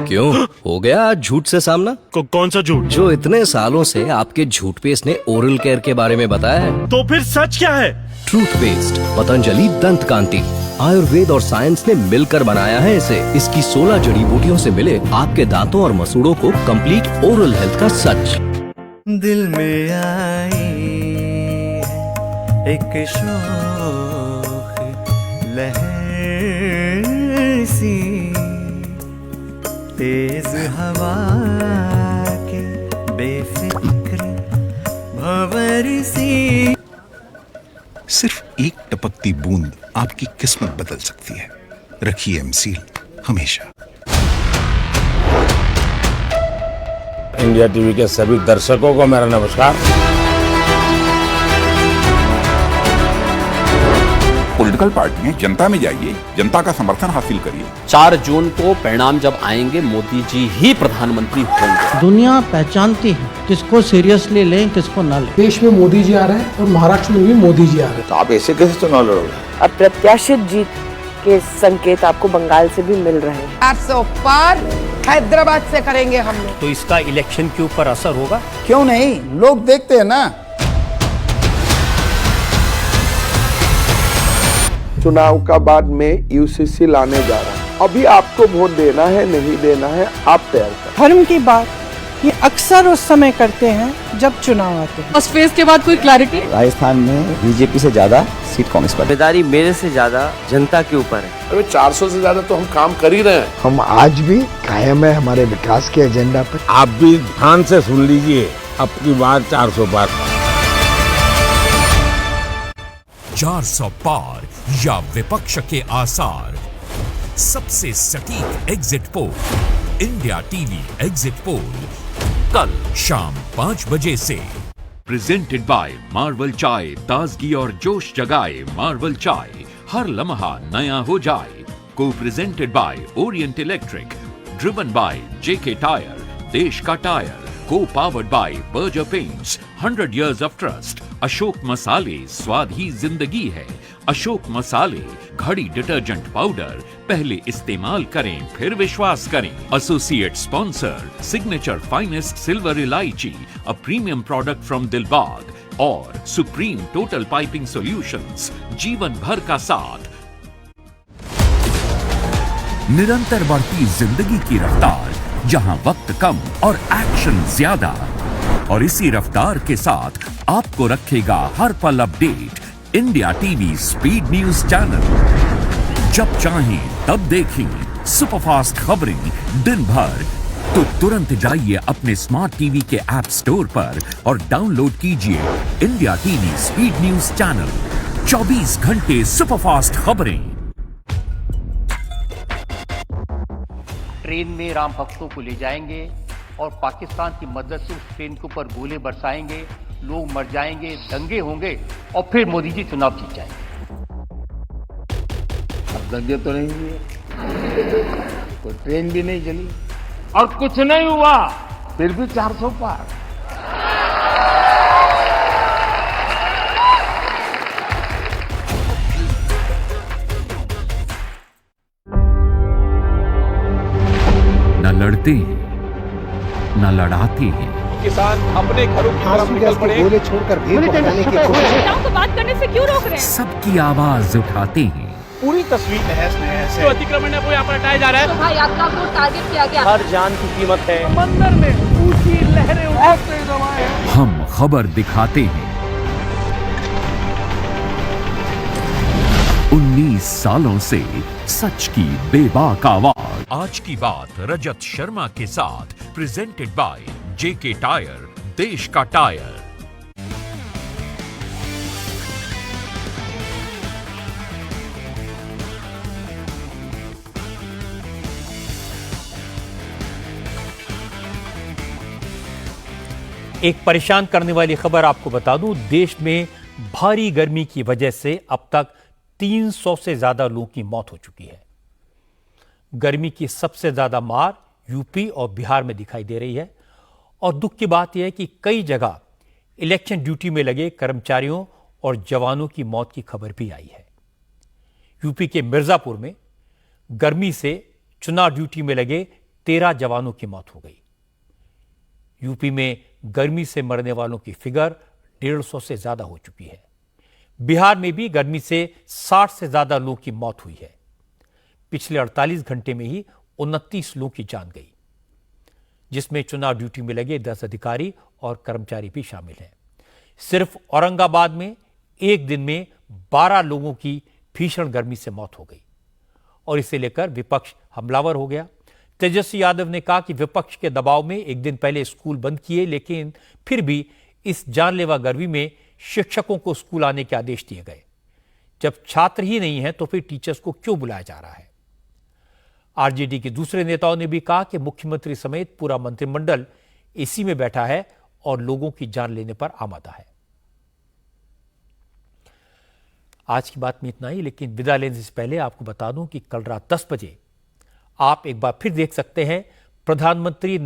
क्यों हो गया आज झूठ से सामना? कौन सा झूठ? जो इतने सालों से आपके झूठ पेस्ट ने ओरल केयर के बारे में बताया है। तो फिर सच क्या है? ट्रूथ पेस्ट पतंजलि दंत कांति, आयुर्वेद और साइंस ने मिलकर बनाया है इसे। इसकी 16 जड़ी बूटियों से मिले आपके दांतों और मसूड़ों को कंप्लीट ओरल हेल्थ का सच। दिल में आई एक शोख लहर सी, तेज हवा के बेफिक्र भंवर सी। सिर्फ एक टपकती बूंद आपकी किस्मत बदल सकती है। रखिए एमसील हमेशा। इंडिया टीवी के सभी दर्शकों को मेरा नमस्कार। पॉलिटिकल पार्टियां जनता में जाइए, जनता का समर्थन हासिल करिए। 4 जून को परिणाम जब आएंगे, मोदी जी ही प्रधानमंत्री होंगे। दुनिया पहचानती है किसको सीरियसली लें, किसको ना लें। देश में मोदी जी आ रहे हैं और महाराष्ट्र में भी मोदी जी आ रहे हैं। तो आप ऐसे कैसे चुनाव लड़ोगे? अप्रत्याशित जीत के संकेत आपको बंगाल से भी मिल रहे हैं। 800 पार हैदराबाद से करेंगे हम लोग। तो इसका इलेक्शन के ऊपर असर होगा? क्यों नहीं, लोग देखते हैं ना। चुनाव का बाद में यूसीसी लाने जा रहा हूँ। अभी आपको वोट देना है नहीं देना है आप तैयार करें। धर्म की बात ये अक्सर उस समय करते हैं जब चुनाव आते हैं। फर्स्ट फेज के बाद कोई क्लैरिटी? राजस्थान में बीजेपी से ज्यादा सीट कांग्रेस पर। जिम्मेदारी मेरे से ज्यादा जनता के ऊपर है। अरे 400 से ज्यादा तो हम काम कर ही रहे हैं। हम आज भी कायम है हमारे विकास के एजेंडा पर। आप भी ध्यान से सुन लीजिए, अब की बार 400 पार। 400 पार या विपक्ष के आसार, सबसे सटीक exit poll, India TV exit poll, कल शाम 5 बजे से। प्रेजेंटेड बाय मार्वल चाय, ताजगी और जोश जगाए मार्वल चाय, हर लम्हा नया हो जाए। को presented by Orient electric, driven by JK tyre, देश का टायर। को powered by Berger paints, 100 years of trust। Ashok मसाले, स्वाद ही जिंदगी है। अशोक मसाले घड़ी डिटर्जेंट पाउडर, पहले इस्तेमाल करें फिर विश्वास करें। Associate sponsor signature finest silver elaichi, a premium product from Dilbag. और सुप्रीम टोटल पाइपिंग सॉल्यूशंस, जीवन भर का साथ। निरंतर बढ़ती जिंदगी की रफ्तार, जहां वक्त कम और एक्शन ज्यादा, और इसी रफ्तार के साथ आपको रखेगा हर पल update India TV speed news channel. जब चाहें तब देखें सुपरफास्ट खबरें दिन भर, तो तुरंत जाइए अपने स्मार्ट टीवी के ऐप स्टोर पर और डाउनलोड कीजिए India TV speed news channel. 24 घंटे सुपरफास्ट खबरें। ट्रेन में राम भक्तों को ले जाएंगे और पाकिस्तान की मदद से उस ट्रेन के ऊपर गोले बरसाएंगे, लोग मर जाएंगे, दंगे होंगे और फिर मोदी जी चुनाव जीत जाएंगे। अब दंगे तो नहीं हुए, कोई ट्रेन भी नहीं चली और कुछ नहीं हुआ, फिर भी 400 पार। न लड़ते हैं न लड़ाते हैं। किसान अपने घरों की तरफ निकल पड़े, गोले छोड़कर भीड़ भगाने की कोशिश। तो बात करने से क्यों रोक रहे हैं? सबकी आवाज उठाते हैं। पूरी तस्वीर तहस नहस है। जो अतिक्रमण है वो यहाँ पर हटाया जा रहा है। शोभा यात्रा को टारगेट किया गया। हर जान की कीमत है। समंदर में ऊंची लहरें उठते जमाए। हम खबर दिखाते हैं। 19 सालों से सच की बेबाक आवाज। आज की बात रजत शर्मा के साथ, प्रेजेंटेड बाय जेके टायर, देश का टायर। एक परेशान करने वाली खबर आपको बता दूं, देश में भारी गर्मी की वजह से अब तक 300 से ज्यादा लोगों की मौत हो चुकी है। गर्मी की सबसे ज्यादा मार यूपी और बिहार में दिखाई दे रही है। और दुख की बात यह है कि कई जगह इलेक्शन ड्यूटी में लगे कर्मचारियों और जवानों की मौत की खबर भी आई है। यूपी के मिर्जापुर में गर्मी से चुनाव ड्यूटी में लगे 13 जवानों की मौत हो गई। यूपी में गर्मी से मरने वालों की फिगर 150 से ज्यादा हो चुकी है। बिहार में भी गर्मी से 60 से ज्यादा लोगों की मौत हुई है। पिछले 48 घंटे में ही 29 लोगों की जान गई, जिसमें चुनाव ड्यूटी में लगे 10 अधिकारी और कर्मचारी भी शामिल हैं। सिर्फ औरंगाबाद में एक दिन में 12 लोगों की भीषण गर्मी से मौत हो गई और इसे लेकर विपक्ष हमलावर हो गया। तेजस्वी यादव ने कहा कि विपक्ष के दबाव में एक दिन पहले स्कूल बंद किए, लेकिन फिर भी इस जानलेवा गर्मी में शिक्षकों को स्कूल आने के आदेश दिए गए। जब छात्र ही नहीं है तो फिर टीचर्स को क्यों बुलाया जा रहा है? आरजेडी के दूसरे नेताओं ने भी कहा कि मुख्यमंत्री समेत पूरा मंत्रिमंडल एसी में बैठा है और लोगों की जान लेने पर आमादा है। आज की बात में इतना ही, लेकिन विदा लेने से पहले आपको बता दूं कि कल रात 10 बजे आप एक बार फिर देख सकते हैं प्रधानमंत्री